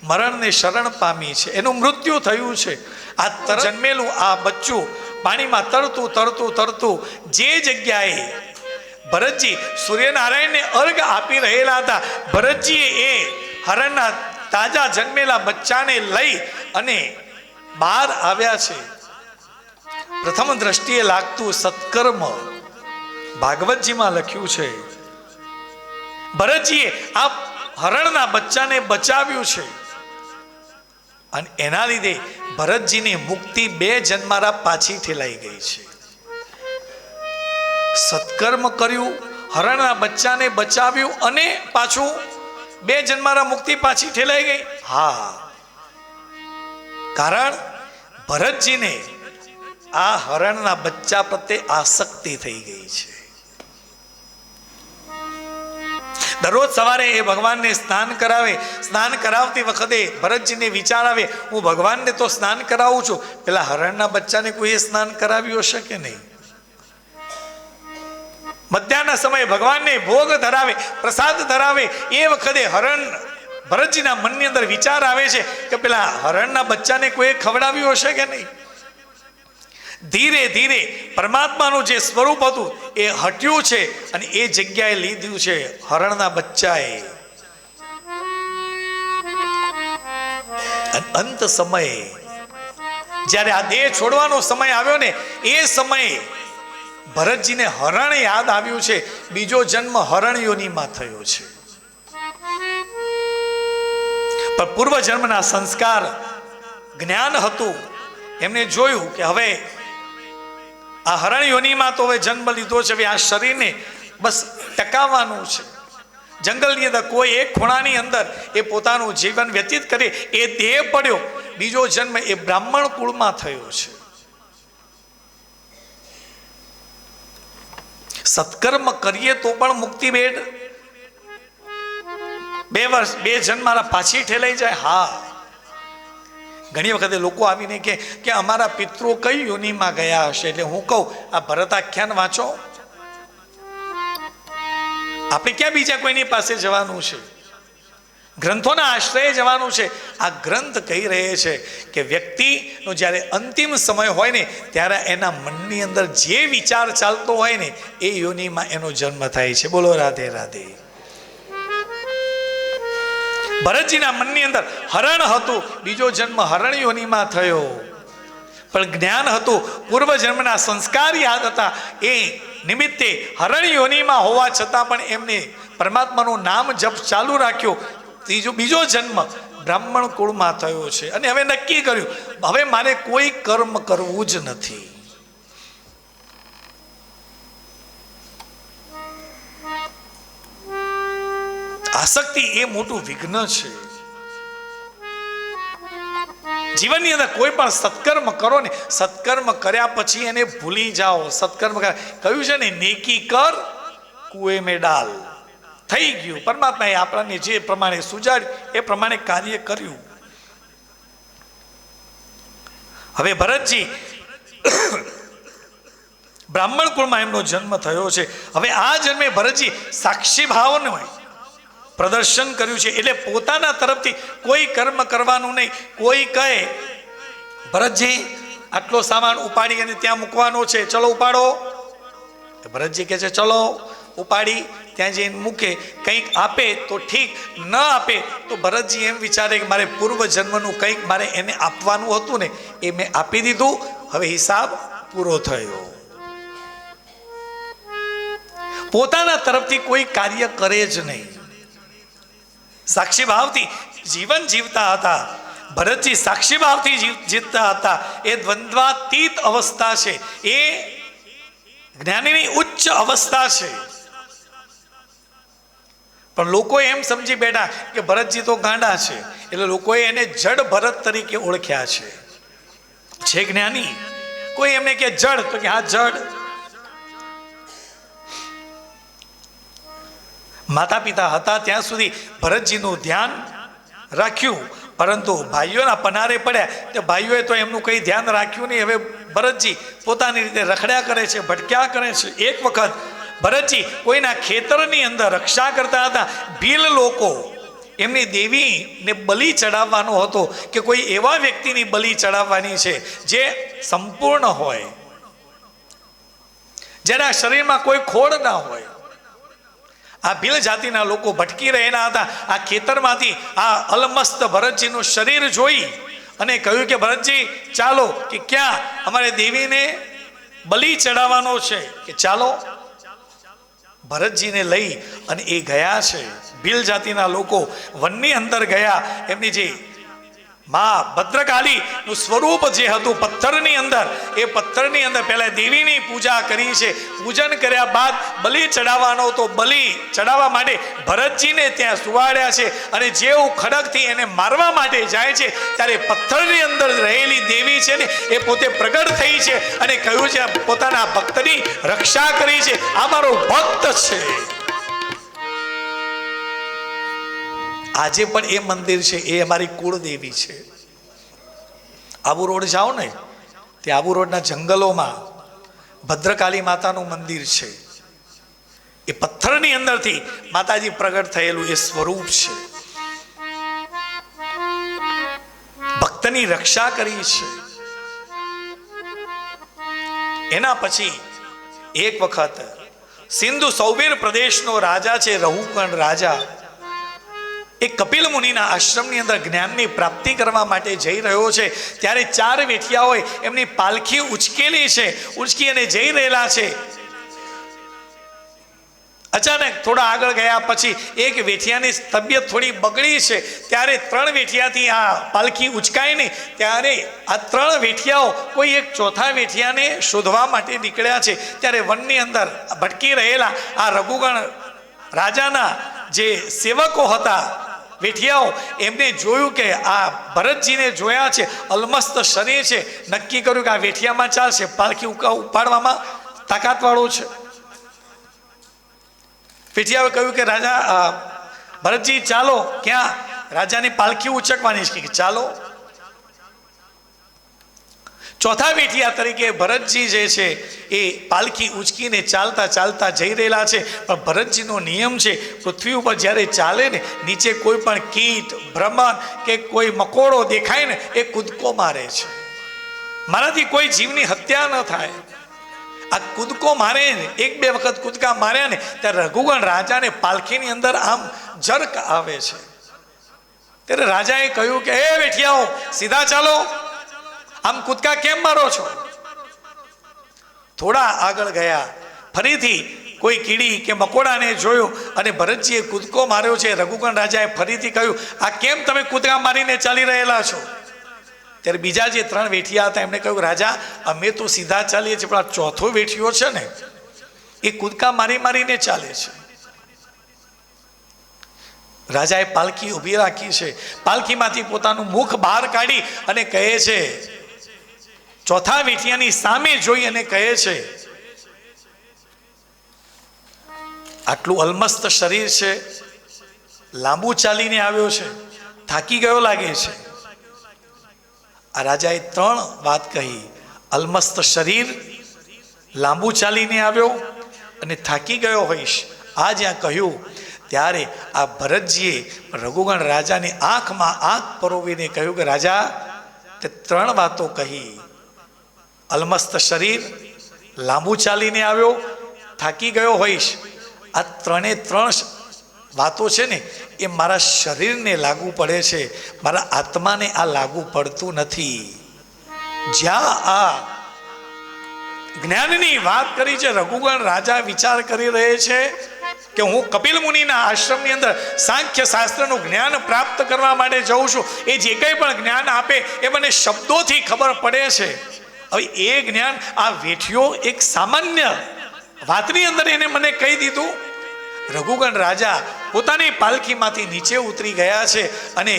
મરણને શરણ પામી છે, એનું મૃત્યુ થયું છે. આ જન્મેલું આ બચ્ચું પાણીમાં તરતું તરતું તરતું જે જગ્યાએ ભરતજી સૂર્યનારાયણને અર્ઘ આપી રહેલા હતા, ભરતજીએ એ હરણના તાજા જન્મેલા બચ્ચાને લઈ અને બહાર આવ્યા છે. પ્રથમ દ્રષ્ટિએ લાગતું સત્કર્મ ભાગવતજીમાં લખ્યું છે. ભરતજીએ આ હરણના બચ્ચાને બચાવ્યું છે અને એના લીધે ભરતજીની મુક્તિ 2 જન્મારા પાછી ઠેલાઈ ગઈ છે. સત્કર્મ કર્યું, હરણના બચ્ચાને બચાવ્યું અને પાછું 2 જન્મારા મુક્તિ પાછી ઠેલાઈ ગઈ. હા, કારણ ભરતજીને આ હરણના બચ્ચા પ્રત્યે આસક્તિ થઈ ગઈ છે. દરરોજ સવારે એ ભગવાનને સ્નાન કરાવે. સ્નાન કરાવતી વખતે ભરતજીને વિચાર આવે, હું ભગવાનને તો સ્નાન કરાવું છું, પેલા હરણના બચ્ચાને કોઈએ સ્નાન કરાવ્યું હશે કે નહીં. મધ્યાહના સમયે ભગવાનને ભોગ ધરાવે, પ્રસાદ ધરાવે, એ વખતે ભરતજીના મનની અંદર વિચાર આવે છે કે પેલા હરણના બચ્ચાને કોઈએ ખવડાવ્યું હશે કે નહીં. ધીરે ધીરે પરમાત્માનું જે સ્વરૂપ હતું એ હટ્યું છે અને એ જગ્યાએ લીધું છે હરણના બચ્ચાએ. અંત સમયે જ્યારે આ દેહ છોડવાનો સમય આવ્યો ને, એ સમયે ભરતજીને હરણ યાદ આવ્યું છે. બીજો જન્મ હરણ યોનીમાં થયો છે. પણ પૂર્વ જન્મના સંસ્કાર જ્ઞાન હતું. એમને જોયું કે હવે આ હરણ યોનીમાં તો હવે જન્મ લીધો છે, હવે આ શરીરને બસ ટકાવવાનું છે. જંગલની અંદર કોઈ એક ખૂણાની અંદર એ પોતાનું જીવન વ્યતીત કરે. એ દેહ પડ્યો, બીજો જન્મ એ બ્રાહ્મણ કુળમાં થયો છે. સત્કર્મ કરીએ તો પણ મુક્તિ ભેટ 2 જન્મારા પાછી ઠેલાઈ જાય. હા, ઘણી વખતે લોકો આવીને કે અમારા પિતૃ કઈ યોનિમાં ગયા હશે. એટલે હું કહું, આ ભરતાખ્યાન વાંચો. આપણે ક્યાં બીજા કોઈની પાસે જવાનું છે? ગ્રંથોના આશ્રય જવાનું છે. આ ગ્રંથ કહી રહે છે કે વ્યક્તિનો જ્યારે અંતિમ સમય હોય ને, ત્યારે એના મનની અંદર જે વિચાર ચાલતો હોય ને, એ યોનિમાં એનો જન્મ થાય છે. બોલો રાધે રાધે. ભરતજીના મનની અંદર હરણ હતું, બીજો જન્મ હરણ યોનીમાં થયો. પણ જ્ઞાન હતું, પૂર્વજન્મના સંસ્કાર યાદ હતા, એ નિમિત્તે હરણ યોનિમાં હોવા છતાં પણ એમને પરમાત્માનું નામ જપ ચાલુ રાખ્યો. બીજો જન્મ બ્રાહ્મણ કુળમાં થયો છે અને હવે નક્કી કર્યું હવે મારે કોઈ કર્મ કરવું જ નથી. આસક્તિ એ મોટું વિઘ્ન છે. જીવનની અંદર કોઈ પણ સત્કર્મ કરો ને, સત્કર્મ કર્યા પછી એને ભૂલી જાઓ. સત્કર્મ કહ્યું છે ને, નેકી કર કુએ મે ડાલ. થઈ ગયું. પરમાત્માએ આપણને જે પ્રમાણે સુજાડ્યું એ પ્રમાણે કાર્ય કર્યું. હવે ભરતજી બ્રાહ્મણ કુળમાં એમનો જન્મ થયો છે. હવે આ જન્મે ભરતજી સાક્ષી ભાવનું પ્રદર્શન કર્યું છે. એટલે પોતાના તરફથી કોઈ કર્મ કરવાનું નહીં. કોઈ કહે ભરતજી આટલો સામાન ઉપાડી અને ત્યાં મૂકવાનો છે, ચલો ઉપાડો. ભરતજી કહે છે ચલો ઉપાડી ત્યાં જઈને મૂકે. કંઈક આપે તો ઠીક, ન આપે તો ભરતજી એમ વિચારે કે મારે પૂર્વ જન્મનું કંઈક મારે એને આપવાનું હતું ને એ મેં આપી દીધું, હવે હિસાબ પૂરો થયો. પોતાના તરફથી કોઈ કાર્ય કરે જ નહીં. સાક્ષી ભાવથી જીવન જીવતા હતા. ભરતજી સાક્ષી ભાવથી જીવતા હતા. એ દ્વંદ્વાતીત અવસ્થા છે, એ જ્ઞાનીની ઉચ્ચ અવસ્થા છે. પણ લોકો એમ સમજી બેઠા કે ભરતજી તો ગાંડા છે, એટલે લોકોએ એને જડ ભરત તરીકે ઓળખ્યા છે. છે જ્ઞાની, કોઈ એમને કે જડ, તો કે હા જડ. માતા પિતા હતા ત્યાં સુધી ભરતજીનું ધ્યાન રાખ્યું, પરંતુ ભાઈઓના પનારે પડ્યા તો ભાઈઓએ તો એમનું કંઈ ધ્યાન રાખ્યું નહીં. હવે ભરતજી પોતાની રીતે રખડ્યા કરે છે, ભટક્યા કરે છે. એક વખત ભરતજી કોઈના ખેતરની અંદર રક્ષા કરતા હતા. ભીલ લોકો એમની દેવીને બલિ ચડાવવાનો હતો કે કોઈ એવા વ્યક્તિની બલિ ચડાવવાની છે જે સંપૂર્ણ હોય, જેના શરીરમાં કોઈ ખોડ ના હોય. આ ભીલ જાતિના લોકો ભટકી રહેલા હતા. આ ખેતરમાંથી આ અલમસ્ત ભરતજીનું શરીર જોઈ અને કહ્યું કે ભરતજી ચાલો. કે ક્યાં? અમારે દેવીને બલિ ચડાવવાનો છે. કે ચાલો. ભરતજીને લઈ અને એ ગયા છે. ભીલ જાતિના લોકો વનની અંદર ગયા. એમની જે માં ભદ્રકાળીનું સ્વરૂપ જે હતું પથ્થરની અંદર, એ પથ્થરની અંદર પહેલા દેવીની પૂજા કરી છે. પૂજન કર્યા બાદ બલિ ચડાવવાનો તો બલિ ચડાવવા માટે ભરતજીને ત્યાં સુવાડ્યા છે. અને જેવું ખડકથી એને મારવા માટે જાય છે ત્યારે પથ્થરની અંદર રહેલી દેવી છે ને એ પોતે પ્રગટ થઈ છે અને કહ્યું છે પોતાના ભક્તની રક્ષા કરી છે. આ મારો ભક્ત છે. આજે પણ એ મંદિર છે, એ અમારી કુળદેવી છે. આબુ રોડ જાઓ ને, તે આબુ રોડના જંગલોમાં ભદ્રકાળી માતાનું મંદિર છે. એ પથ્થરની અંદરથી માતાજી પ્રગટ થયેલું એ સ્વરૂપ છે. ભક્તની રક્ષા કરી છે. એના પછી એક વખત સિંધુ સૌબીર પ્રદેશનો રાજા છે, રહુકણ રાજા, એ કપિલ મુનિના આશ્રમની અંદર જ્ઞાનની પ્રાપ્તિ કરવા માટે જઈ રહ્યો છે. ત્યારે 4 વેઠિયાઓએ એમની પાલખી ઉચકેલી છે, ઉચકી અને જઈ રહેલા છે. અચાનક થોડા આગળ ગયા પછી એક વેઠિયાની તબિયત થોડી બગડી છે. ત્યારે 3 વેઠિયાથી આ પાલખી ઉચકાય નહીં. ત્યારે આ 3 વેઠિયાઓ કોઈ એક ચોથા વેઠિયાને શોધવા માટે નીકળ્યા છે. ત્યારે વનની અંદર ભટકી રહેલા આ રઘુગણ રાજાના જે સેવકો હતા, વેઠિયાઓ, એમને જોયું કે આ ભરતજીને જોયા છે, અલમસ્ત શરીર છે. નક્કી કર્યું કે આ વેઠિયામાં ચાલશે, પાલખી ઉપાડવામાં તાકાતવાળો છે. વેઠિયાઓએ કહ્યું કે રાજા ભરતજી ચાલો. ક્યાં? રાજાની પાલખી ઉચકવાની છે. કે ચાલો. ચોથા વેઠિયા તરીકે ભરતજી જે છે એ પાલખી ઉચકીને ચાલતા ચાલતા જઈ રહેલા છે. પણ ભરતજીનો નિયમ છે, પૃથ્વી ઉપર જ્યારે ચાલે ને નીચે કોઈ પણ કીટ, ભ્રમણ કે કોઈ મકોડો દેખાય ને એ કૂદકો મારે છે. મારાથી કોઈ જીવની હત્યા ન થાય. આ કૂદકો મારે ને 1-2 વખત કૂદકા માર્યા ને ત્યારે રઘુગણ રાજાને પાલખીની અંદર આમ જરક આવે છે. ત્યારે રાજાએ કહ્યું કે હે વેઠિયાઓ, સીધા ચાલો. આમ કૂદકા કેમ મારો છો? થોડા આગળ ગયા, ફરીથી કોઈ કીડી કે મકોડાને જોયું અને ભરતજીએ કૂદકો માર્યો છે. રઘુગણ રાજાએ ફરીથી કહ્યું, આ કેમ તમે કૂદકા મારીને ચાલી રહેલા છો? ત્યારે બીજા જે 3 વેઠિયા હતા એમણે કહ્યું, રાજા અમે તો સીધા ચાલીએ છીએ, પણ આ ચોથો વેઠિયો છે ને એ કૂદકા મારી મારીને ચાલે છે. રાજાએ પાલખી ઊભી રાખી છે. પાલખીમાંથી પોતાનું મુખ બહાર કાઢી અને કહે છે, ચોથા વેઠિયાની સામે જોઈ અને કહે છે, આટલું અલમસ્ત શરીર છે, લાંબુ ચાલીને આવ્યો છે, થાકી ગયો લાગે છે. આ રાજાએ 3 વાત કહી, અલમસ્ત શરીર, લાંબુ ચાલીને આવ્યો અને થાકી ગયો હોઈશ. આ જ્યાં કહ્યું ત્યારે આ ભરતજીએ રઘુગણ રાજાની આંખમાં આંખ પરોવીને કહ્યું કે રાજા, તે 3 વાતો કહી, અલમસ્ત શરીર, લાંબુ ચાલીને આવ્યો, થાકી ગયો હોઈશ. આ 3 વાતો છે ને એ મારા શરીરને લાગુ પડે છે, મારા આત્માને આ લાગુ પડતું નથી. જ્યાં આ જ્ઞાનની વાત કરી છે, રઘુગણ રાજા વિચાર કરી રહે છે કે હું કપિલ મુનિના આશ્રમની અંદર સાંખ્ય શાસ્ત્રનું જ્ઞાન પ્રાપ્ત કરવા માટે જાઉં છું. એ જે કંઈ પણ જ્ઞાન આપે એ મને શબ્દોથી ખબર પડે છે. હવે એ જ્ઞાન આ વેઠિયો એક સામાન્ય વાતની અંદર એને મને કહી દીધું. રઘુગણ રાજા પોતાની પાલખીમાંથી નીચે ઉતરી ગયા છે અને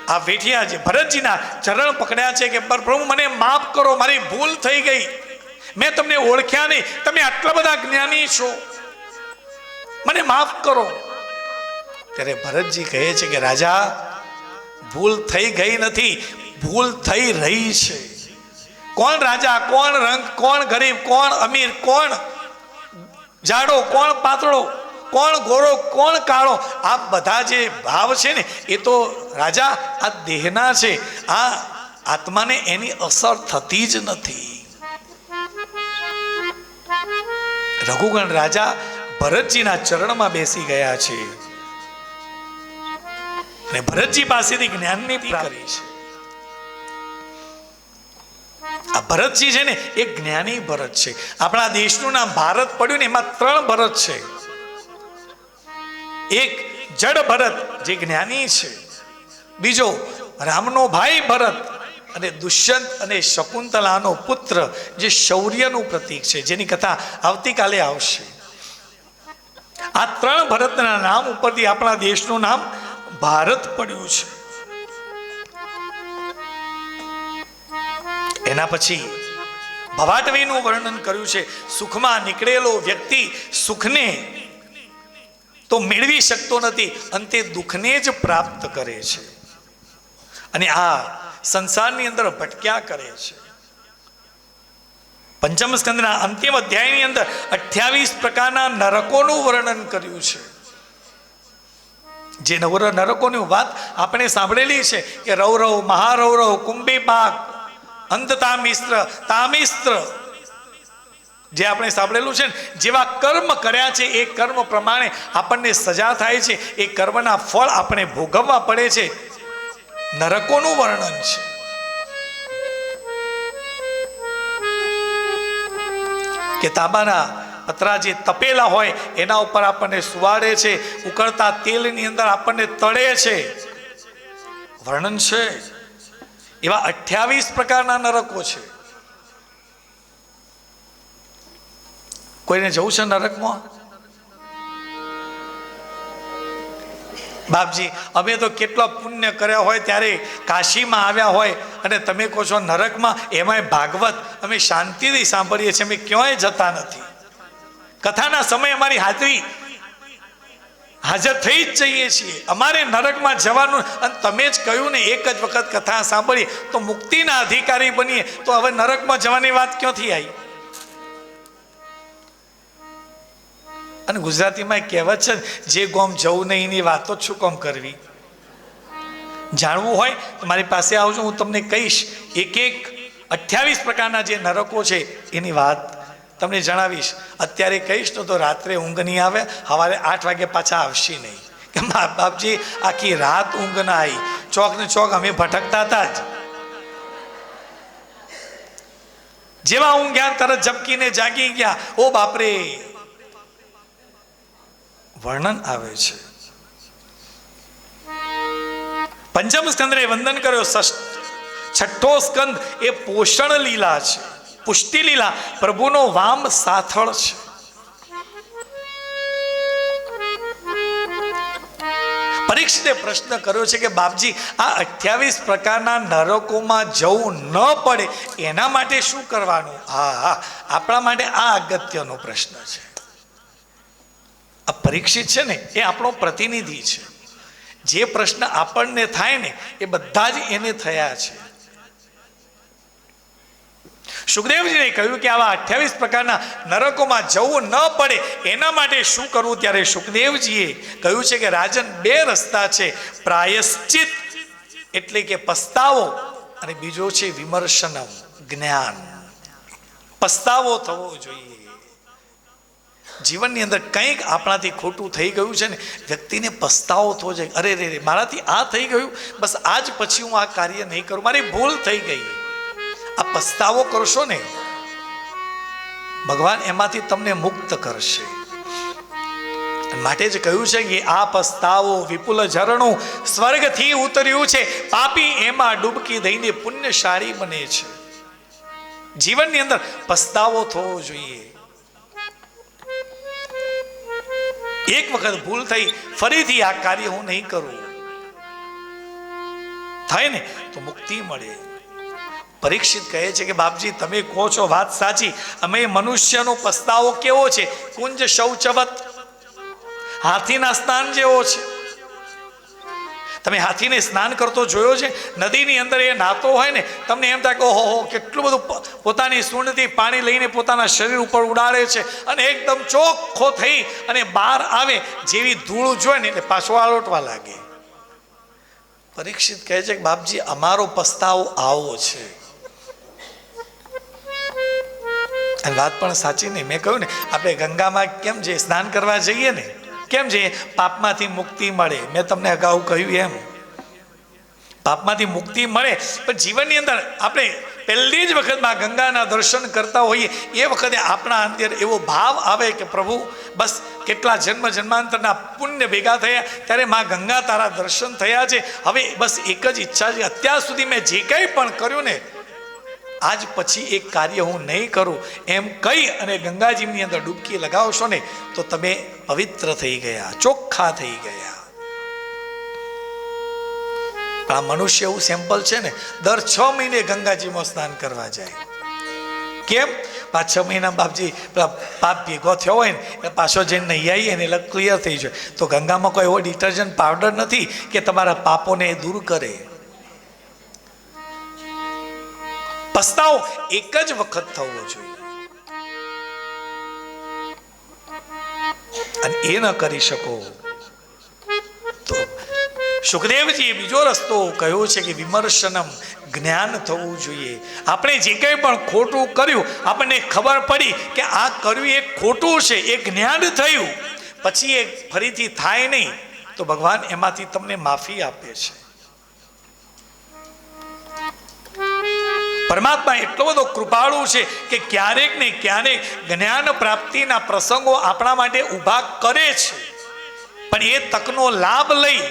આ વેઠિયા જે ભરતજીના ચરણ પકડ્યા છે કે પ્રભુ મને માફ કરો, મારી ભૂલ થઈ ગઈ, મેં તમને ઓળખ્યા નહીં, તમે આટલા બધા જ્ઞાની છો, મને માફ કરો. ત્યારે ભરતજી કહે છે કે રાજા, ભૂલ થઈ ગઈ નથી, ભૂલ થઈ રહી છે. કોણ રાજા, કોણ રંગ, કોણ ગરીબ, કોણ અમીર, કોણ જાડો, કોણ પાતળો, કોણ ગોરો, કોણ કાળો, આ બધા જે ભાવ છે ને એ તો રાજા આ દેહના છે. આ આત્માને એની અસર થતી જ નથી. રઘુગણ રાજા ભરતજીના ચરણમાં બેસી ગયા છે અને ભરતજી પાસેથી જ્ઞાનની પ્રાપ્તિ છે. આ ભરતજી છે ને એ જ્ઞાની ભરત છે. આપણા દેશનું નામ ભારત પડ્યું ને એમાં 3 ભરત છે. એક જડ ભરત જે જ્ઞાની છે, બીજો રામનો ભાઈ ભરત, અને દુષ્યંત અને શકુંતલાનો પુત્ર જે શૌર્યનું પ્રતીક છે, જેની કથા આવતીકાલે આવશે. આ 3 ભરતના નામ ઉપરથી આપણા દેશનું નામ ભારત પડ્યું છે. એના પછી ભવાટવીનું વર્ણન કર્યું છે. સુખમાં નીકળેલો વ્યક્તિ સુખને તો મેળવી શકતો નથી, અંતે દુઃખને જ પ્રાપ્ત કરે છે અને આ સંસારની અંદર ભટક્યા કરે છે. પંચમ સ્કંદના અંતિમ અધ્યાયની અંદર 28 પ્રકારના નરકોનું વર્ણન કર્યું છે. જે નરકોની વાત આપણે સાંભળેલી છે કે રૌરવ, મહારૌરવ, કુંભીપાક, અંતતામિસ્ત્ર, તામિસ્ત્ર, જે આપણે સાંભળેલું છે ને, જેવા કર્મ કર્યા છે એ કર્મ પ્રમાણે આપણને સજા થાય છે, એ કર્મના ફળ આપણે ભોગવવા પડે છે. નરકોનું વર્ણન છે. કે તાંબાના પતરા જે તપેલા હોય એના ઉપર આપણને સુવાડે છે, ઉકળતા તેલની અંદર આપણને તળે છે, વર્ણન છે. એવા 28 પ્રકારના નરકો છે. કોઈને જવું છે નરકમાં? બાપજી, અમે તો કેટલા પુણ્ય કર્યા હોય ત્યારે કાશીમાં આવ્યા હોય અને તમે કહો છો નરકમાં, એમાંય ભાગવત અમે શાંતિથી સાંભળીએ છીએ, અમે ક્યાંય જતા નથી. કથાના સમય અમારી હાજર થઈ જ જઈએ છીએ. અમારે નરકમાં જવાનું, અને તમે જ કહ્યું ને એક જ વખત કથા સાંભળીએ તો મુક્તિના અધિકારી બનીએ, તો હવે નરકમાં જવાની વાત ક્યાંથી આવી? અને ગુજરાતીમાં કહેવત છે, જે ગોમ જવું નહીં એની વાતો જ શું કામ કરવી. જાણવું હોય તો મારી પાસે આવજો, હું તમને કહીશ. એક 28 પ્રકારના જે નરકો છે એની વાત તમને જણાવીશ. અત્યારે કહીશ તો રાત્રે ઊંઘ નહીં આવે, સવારે 8 વાગે પાછા આવશે નહીં. કે મા બાપજી આખી રાત ઊંઘ ના આવી, ચોક ને ચોક અમે ભટકતા હતા જ. જેવા ઊંઘ્યા તરત ઝબકીને જાગી ગયા. ઓ બાપરે, વર્ણન આવે છે. પંચમ સ્કંદે વંદન કર્યો. છઠ્ઠો સ્કંદ એ પોષણ લીલા છે, પુષ્ટિ લીલા, પ્રભુનો વામ સાથળ છે. પરીક્ષિતે પ્રશ્ન કર્યો છે કે બાપજી, આ 28 પ્રકારના નરકોમાં જવું ન પડે એના માટે શું કરવાનું? હા, આપણા માટે આ અગત્યનો પ્રશ્ન છે. આ પરીક્ષિત છે ને એ આપણો પ્રતિનિધિ છે. જે પ્રશ્ન આપણને થાય ને એ બધા જ એને થયા છે. સુખદેવજીને કહ્યું કે આવા 28 પ્રકારના નરકોમાં જવું ન પડે એના માટે શું કરવું? ત્યારે સુખદેવજીએ કહ્યું છે કે રાજન, 2 રસ્તા છે. પ્રાયશ્ચિત એટલે કે પસ્તાવો, અને બીજો છે વિમર્શનમ, જ્ઞાન. પસ્તાવો થવો જોઈએ. જીવનની અંદર કંઈક આપણાથી ખોટું થઈ ગયું છે ને, વ્યક્તિને પસ્તાવો થવો જોઈએ. અરે રે, મારાથી આ થઈ ગયું, બસ આજ પછી હું આ કાર્ય નહીં કરું, મારી ભૂલ થઈ ગઈ. આ પસ્તાવો કરશો ને, ભગવાન એમાંથી તમને મુક્ત કરશે. માટે જ કહ્યું છે કે આ પસ્તાવો વિપુલ ઝરણું સ્વર્ગથી ઉતર્યું છે, પાપી એમાં ડૂબકી દઈને પુણ્યશાળી બને છે. જીવનની અંદર પસ્તાવો થવો જોઈએ. એક વખત ભૂલ થઈ, ફરીથી આ કાર્ય હું નહીં કરું. થાય ને તો મુક્તિ મળે. પરીક્ષિત કહે છે કે બાપજી, તમે કહો છો વાત સાચી. અમે મનુષ્યનો પસ્તાવો કેવો છે? કુંજ શૌચવત, હાથીના સ્નાન જેવો છે. તમે હાથીને સ્નાન કરતો જોયો છે? નદીની અંદર એ નાતો હોય ને, તમને એમ થાય કે ઓહો, કેટલું બધું પોતાની સૂંઢથી પાણી લઈને પોતાના શરીર ઉપર ઉડાડે છે, અને એકદમ ચોખ્ખો થઈ અને બહાર આવે, જેવી ધૂળ જોઈએ ને એટલે પાછો આલોટવા લાગે. પરીક્ષિત કહે છે કે બાપજી, અમારો પસ્તાવો આવો છે. અને વાત પણ સાચી નહીં. મેં કહ્યું ને, આપણે ગંગામાં કેમ જઈએ? સ્નાન કરવા જઈએ ને, કેમ જઈએ? પાપમાંથી મુક્તિ મળે. મેં તમને અગાઉ કહ્યું એમ, પાપમાંથી મુક્તિ મળે. પણ જીવનની અંદર આપણે પહેલી જ વખતમાં ગંગાના દર્શન કરતા હોઈએ એ વખતે આપણા અંદર એવો ભાવ આવે કે પ્રભુ, બસ કેટલા જન્મ જન્માંતરના પુણ્ય ભેગા થયા, ત્યારે માં ગંગા તારા દર્શન થયા છે. હવે બસ એક જ ઈચ્છા છે, અત્યાર સુધી મેં જે કંઈ પણ કર્યું ને, આજ પછી એક કાર્ય હું નહીં કરું, એમ કહી અને ગંગાજીની અંદર ડૂબકી લગાવશો ને તો તમે પવિત્ર થઈ ગયા, ચોખ્ખા થઈ ગયા. આ મનુષ્ય એવું સેમ્પલ છે ને, દર 6 મહિને ગંગાજીમાં સ્નાન કરવા જાય. કેમ? 5-6 મહિના બાપજી પાપ ભેગો થયો હોય ને એટલે પાછો જઈને નહીં આવીએ ને એટલે ક્લિયર થઈ જાય. તો ગંગામાં કોઈ એવો ડિટર્જન્ટ પાવડર નથી કે તમારા પાપોને દૂર કરે. પસ્તાવો એક જ વખત થવો જોઈએ, અને એ ન કરી શકો તો સુખદેવજીએ બીજો રસ્તો કહ્યો છે કે વિમર્શનમ, જ્ઞાન થવું જોઈએ. આપણે જે કંઈ પણ ખોટું કર્યું, આપણને ખબર પડી કે આ કર્યું એ ખોટું છે, એ જ્ઞાન થયું, પછી એ ફરીથી થાય નહીં, તો ભગવાન એમાંથી તમને માફી આપે છે. પરમાત્મા એટલો બધો કૃપાળુ છે કે ક્યારેક ને ક્યારેક જ્ઞાન પ્રાપ્તિના પ્રસંગો આપણા માટે ઊભા કરે છે. પણ એ તકનો લાભ લઈ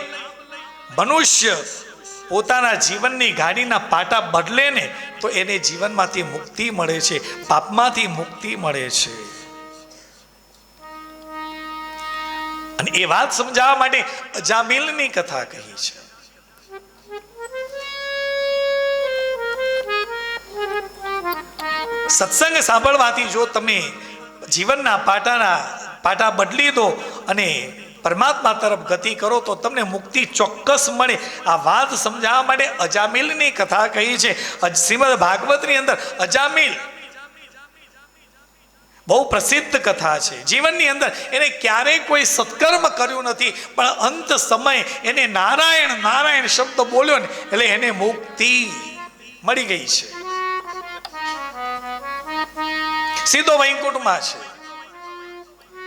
મનુષ્ય પોતાના જીવનની ગાડીના પાટા બદલે ને તો એને જીવનમાંથી મુક્તિ મળે છે, પાપમાંથી મુક્તિ મળે છે. અને એ વાત સમજાવવા માટે અજામિલની કથા કહી છે. સત્સંગ સાંભળવાથી જો તમે જીવનના પાટા બદલી દો અને પરમાત્મા તરફ ગતિ કરો તો તમને મુક્તિ ચોક્કસ મળે. આ વાત સમજાવવા માટે અજામિલની કથા કહી છે. શ્રીમદ ભાગવતની અંદર અજામિલ બહુ પ્રસિદ્ધ કથા છે. જીવનની અંદર એને ક્યારેય કોઈ સત્કર્મ કર્યું નથી, પણ અંત સમય એને નારાયણ નારાયણ શબ્દ બોલ્યો ને એટલે એને મુક્તિ મળી ગઈ છે, સીધો વૈકુંઠમાં છે.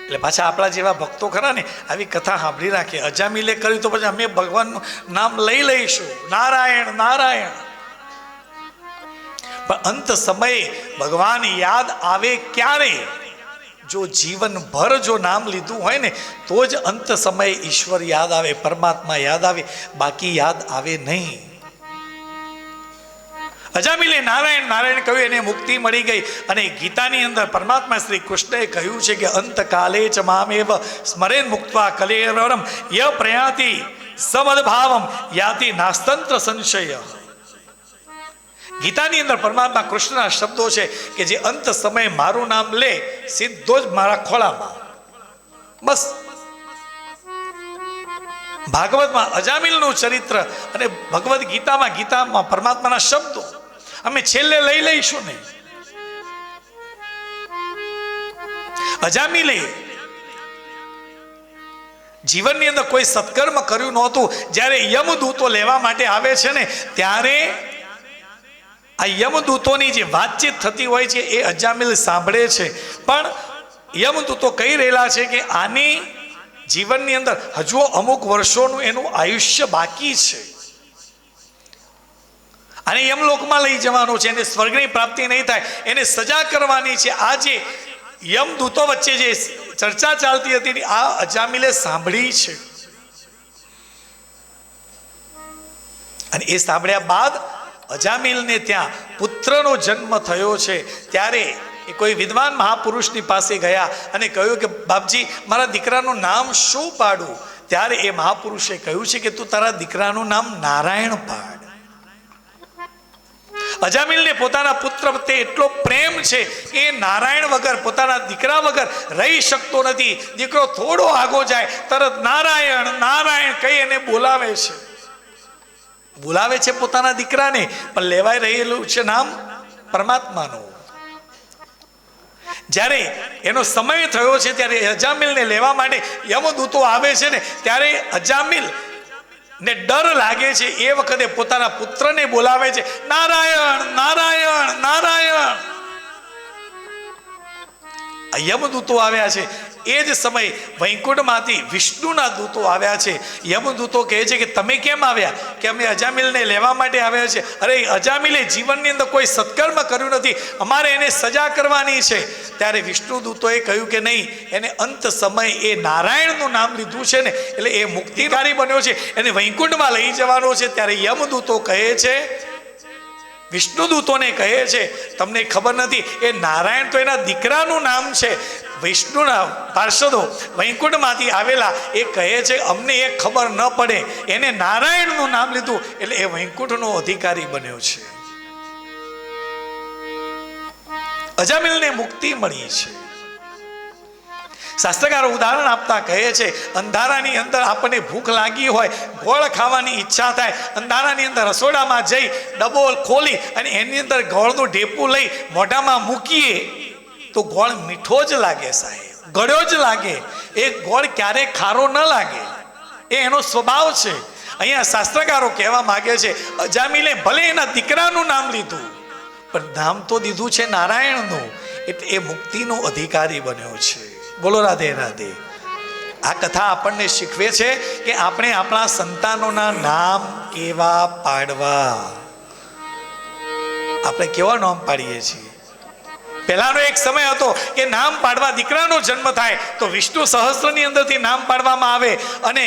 એટલે પાછા આપણા જેવા ભક્તો ખરા ને આવી કથા સાંભળી રાખે. અજામિલે કર્યું તો પછી અમે ભગવાનનું નામ લઈ લઈશું, નારાયણ નારાયણ. પણ અંત સમયે ભગવાન યાદ આવે ક્યારે? જો જીવનભર જો નામ લીધું હોય ને તો જ અંત સમયે ઈશ્વર યાદ આવે, પરમાત્મા યાદ આવે, બાકી યાદ આવે નહીં. અજામિલે નારાયણ નારાયણ કહ્યું, એને મુક્તિ મળી ગઈ. અને ગીતાની અંદર પરમાત્મા શ્રી કૃષ્ણએ કહ્યું છે કે અંતકાલે ચ મામેવ સ્મરેન મુક્ત્વા કલેવરમ ય પ્રયાતિ સમદભાવમ યાતિ નાસ્તંત્ર સંશય. ગીતાની અંદર પરમાત્મા કૃષ્ણના શબ્દો છે કે જે અંત સમયે મારું નામ લે સીધો જ મારા ખોળામાં. બસ ભાગવતમાં અજામિલનું ચરિત્ર અને ભગવદ્ ગીતામાં પરમાત્માના શબ્દો અમે છેલ્લે લઈ લઈશું ને. અજામિલે જીવનની અંદર કોઈ સત્કર્મ કર્યું નહોતું. જ્યારે યમદૂતો લેવા માટે આવે છે ને ત્યારે આ યમદૂતોની જે વાતચીત થતી હોય છે એ અજામિલ સાંભળે છે. પણ યમદૂતો કહી રહેલા છે કે આની જીવનની અંદર હજુ અમુક વર્ષોનું એનું આયુષ્ય બાકી છે, અને યમલોકમાં લઈ જવાનો છે, એને સ્વર્ગની પ્રાપ્તિ નહીં થાય, એને સજા કરવાની છે. આ જે યમદૂતો વચ્ચે જે ચર્ચા ચાલતી હતી આ અજામિલે સાંભળી છે. અને એ સાંભળ્યા બાદ અજામિલને ત્યાં પુત્રનો જન્મ થયો છે. ત્યારે એ કોઈ વિદ્વાન મહાપુરુષની પાસે ગયા અને કહ્યું કે બાપજી મારા દીકરાનું નામ શું પાડું? ત્યારે એ મહાપુરુષે કહ્યું છે કે તું તારા દીકરાનું નામ નારાયણ પાડ. અજામિલને પોતાના પુત્ર પ્રત્યે એટલો પ્રેમ છે કે નારાયણ વગર, પોતાના દીકરા વગર રહી શકતો નથી. દીકરો થોડો આગો જાય તરત નારાયણ નારાયણ કહી એને બોલાવે છે પોતાના દીકરાને, પણ લેવાઈ રહેલું છે નામ પરમાત્માનું. જ્યારે એનો સમય થયો છે ત્યારે અજામિલને લેવા માટે યમદૂતો આવે છે ને ત્યારે અજામિલ ને ડર લાગે છે. એ વખતે પોતાના પુત્રને બોલાવે છે, નારાયણ નારાયણ નારાયણ. યમદૂતો આવ્યા છે. એ જ સમયે વૈકુંઠમાંથી વિષ્ણુના દૂતો આવ્યા છે. યમદૂતો કહે છે કે તમે કેમ આવ્યા? કે અમે અજામિલને લેવા માટે આવ્યા છે. અરે અજામિલે જીવનની અંદર કોઈ સત્કર્મ કર્યું નથી, અમારે એને સજા કરવાની છે. ત્યારે વિષ્ણુ દૂતોએ કહ્યું કે નહીં, એને અંત સમયે એ નારાયણનું નામ લીધું છે ને એટલે એ મુક્તિકારી બન્યો છે, એને વૈકુંઠમાં લઈ જવાનો છે. ત્યારે યમદૂતો કહે છે, વિષ્ણુદૂતોને કહે છે તમને ખબર નથી એ નારાયણ તો એના દીકરાનું નામ છે. વિષ્ણુના પાર્ષદો વૈકુંઠમાંથી આવેલા એ કહે છે અમને એ ખબર ન પડે, એને નારાયણનું નામ લીધું એટલે એ વૈકુંઠનો અધિકારી બન્યો છે. અજામિલને મુક્તિ મળી છે. શાસ્ત્રકારો ઉદાહરણ આપતા કહે છે અંધારાની અંદર આપણને ભૂખ લાગી હોય, ગોળ ખાવાની ઈચ્છા થાય, અંધારાની અંદર રસોડામાં જઈ ડબોલ ખોલી અને એની અંદર ગોળનું ઢેપું લઈ મોઢામાં મૂકીએ તો ગોળ મીઠો જ લાગે સાહેબ, ગળ્યો જ લાગે. એ ગોળ ક્યારેય ખારો ન લાગે, એ એનો સ્વભાવ છે. અહીંયા શાસ્ત્રકારો કહેવા માંગે છે અજામિલે ભલે એના દીકરાનું નામ લીધું પણ નામ તો દીધું છે નારાયણનું, એટલે એ મુક્તિનો અધિકારી બન્યો છે. બોલો રાધે રાધે. આ કથા આપણને શીખવે છે કે આપણે આપણા સંતાનોના નામ કેવા પાડવા. આપણે કેવા નામ પાડીએ છીએ? પહેલાનો એક સમય હતો કે નામ પાડવા, દીકરાનો જન્મ થાય તો વિષ્ણુ સહસ્ત્રની અંદરથી નામ પાડવામાં આવે, અને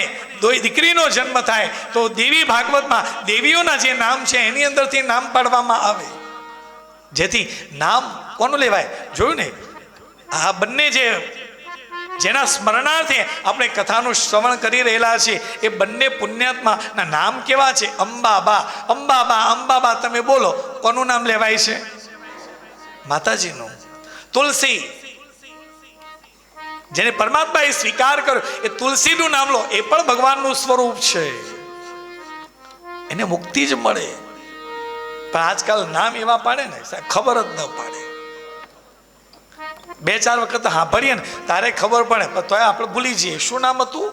દીકરીનો જન્મ થાય તો દેવી ભાગવતમાં દેવીઓના જે નામ છે એની અંદરથી નામ પાડવામાં આવે, જેથી નામ કોનું લેવાય. જોયું ને, આ બંને જેના સ્મરણાર્થે આપણે કથાનું શ્રવણ કરી રહેલા છીએ એ બંને પુણ્યાત્માના નામ કેવા છે? અંબાબા અંબાબા અંબાબા. તમે બોલો કોનું નામ લેવાય છે? માતાજીનું. તુલસી, જેને પરમાત્માએ સ્વીકાર કર્યો એ તુલસીનું નામ લો, એ પણ ભગવાનનું સ્વરૂપ છે, એને મુક્તિ જ મળે. પણ આજકાલ નામ એવા પાડે ને ખબર જ ન પડે. 2-4 વખત સાંભળીએ ને તારે ખબર પડે પણ તોય આપણે ભૂલી જઈએ શું નામ હતું.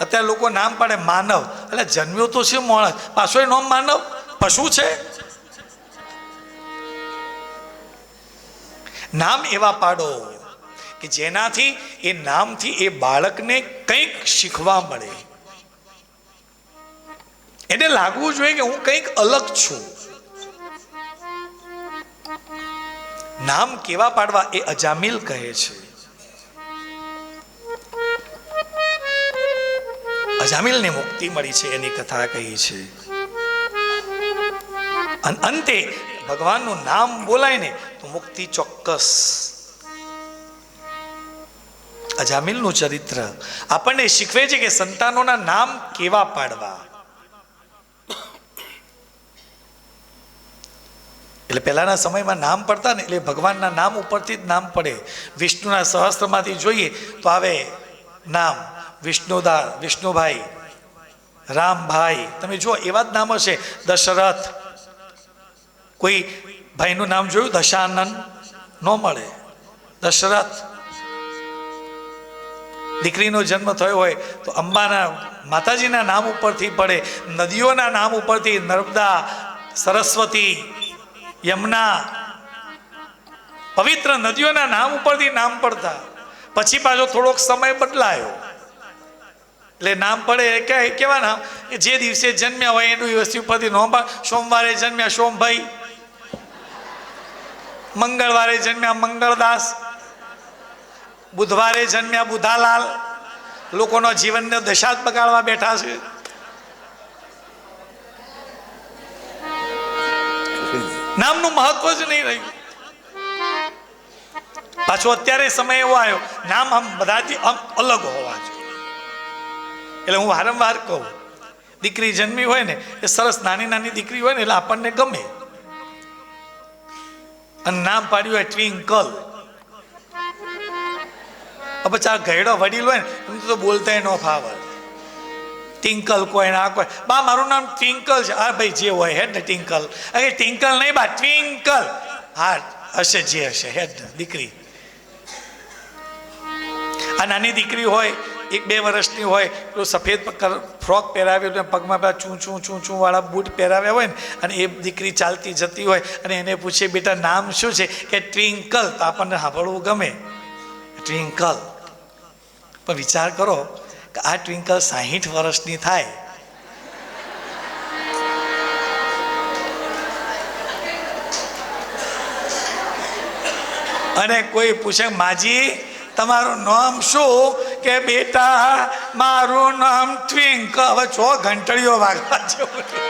અત્યારે લોકો નામ પાડે માનવ, એટલે જન્મ્યો તો છે માણસ, પાછો એ નામ માનવ, પશુ છે. નામ એવા પાડો કે જેનાથી એ નામથી એ બાળકને કંઈક શીખવા મળે, એને લાગવું જોઈએ કે હું કંઈક અલગ છું. નામ કેવા પાડવા એ અજામિલ કહે છે. અજામિલને મુક્તિ મળી છે એની કથા કહી છે. અને અંતે ભગવાનનું નામ બોલાય ને તો મુક્તિ ચોક્કસ. અજામિલનું ચરિત્ર આપણને શીખવે છે કે સંતાનોના નામ કેવા પાડવા. એટલે પહેલાના સમયમાં નામ પડતા ને એટલે ભગવાનના નામ ઉપરથી જ નામ પડે. વિષ્ણુના સહસ્ત્રમાંથી જોઈએ તો આવે નામ વિષ્ણુદાસ, વિષ્ણુભાઈ, રામભાઈ. તમે જુઓ એવા જ નામ હશે. દશરથ, કોઈ ભાઈનું નામ જોયું દશાનન? ન મળે. દશરથ. દીકરીનો જન્મ થયો હોય તો અંબાના માતાજીના નામ ઉપરથી પડે. નદીઓના નામ ઉપરથી નર્મદા, સરસ્વતી, યમુના, પવિત્ર નદીઓના નામ ઉપરથી નામ પડતા. પછી પાછો થોડોક સમય બદલાયો એટલે નામ પડે કેવા નામ કે જે દિવસે જન્મ્યા હોય એનું દિવસ ઉપરથી નોમ. સોમવારે જન્મ્યા સોમભાઈ, મંગળવારે જન્મ્યા મંગળદાસ, બુધવારે જન્મ્યા બુધાલાલ. લોકોનો જીવનનો દશા જ બગાડવા બેઠા છે. નામનું મહત્વ જ નહીં રહ્યું. પાછો અત્યારે સમય એવો આવ્યો નામ આમ બધાથી આમ અલગ હોવા જોઈએ. એટલે હું વારંવાર કહું, દીકરી જન્મી હોય ને એ સરસ નાની નાની દીકરી હોય ને એટલે આપણને ગમે. અને નામ પાડ્યું હોય ટ્વિંકલ. પછી આ ઘેડો વડીલ હોય ને એમ તો બોલતા ન ફાવે. ટિંકલ કોઈ ના કોઈ, બા મારું નામ ટ્વિંકલ છે. હા ભાઈ જે હોય હેડ ને ટિંકલ. અરે ટિંકલ નહીં બા, ટ્વિંકલ. હા હશે જે હશે હેડ દીકરી. આ નાની દીકરી હોય 1-2 વર્ષની હોય પેલું સફેદ ફ્રોક પહેરાવ્યો, પગમાં પેલા ચૂં વાળા બૂટ પહેરાવ્યા હોય ને, અને એ દીકરી ચાલતી જતી હોય અને એને પૂછે બેટા નામ શું છે કે ટ્વિંકલ. તો આપણને સાંભળવું ગમે ટ્વિંકલ. પણ વિચાર કરો કે આ ટ્વિંકલ 60 વર્ષની થાય અને કોઈ પૂછે માજી તમારું નામ શું કે બેટા મારું નામ ટ્વિંકલ. હવે 6 ઘંટડીઓ વાગવા જેવું છે.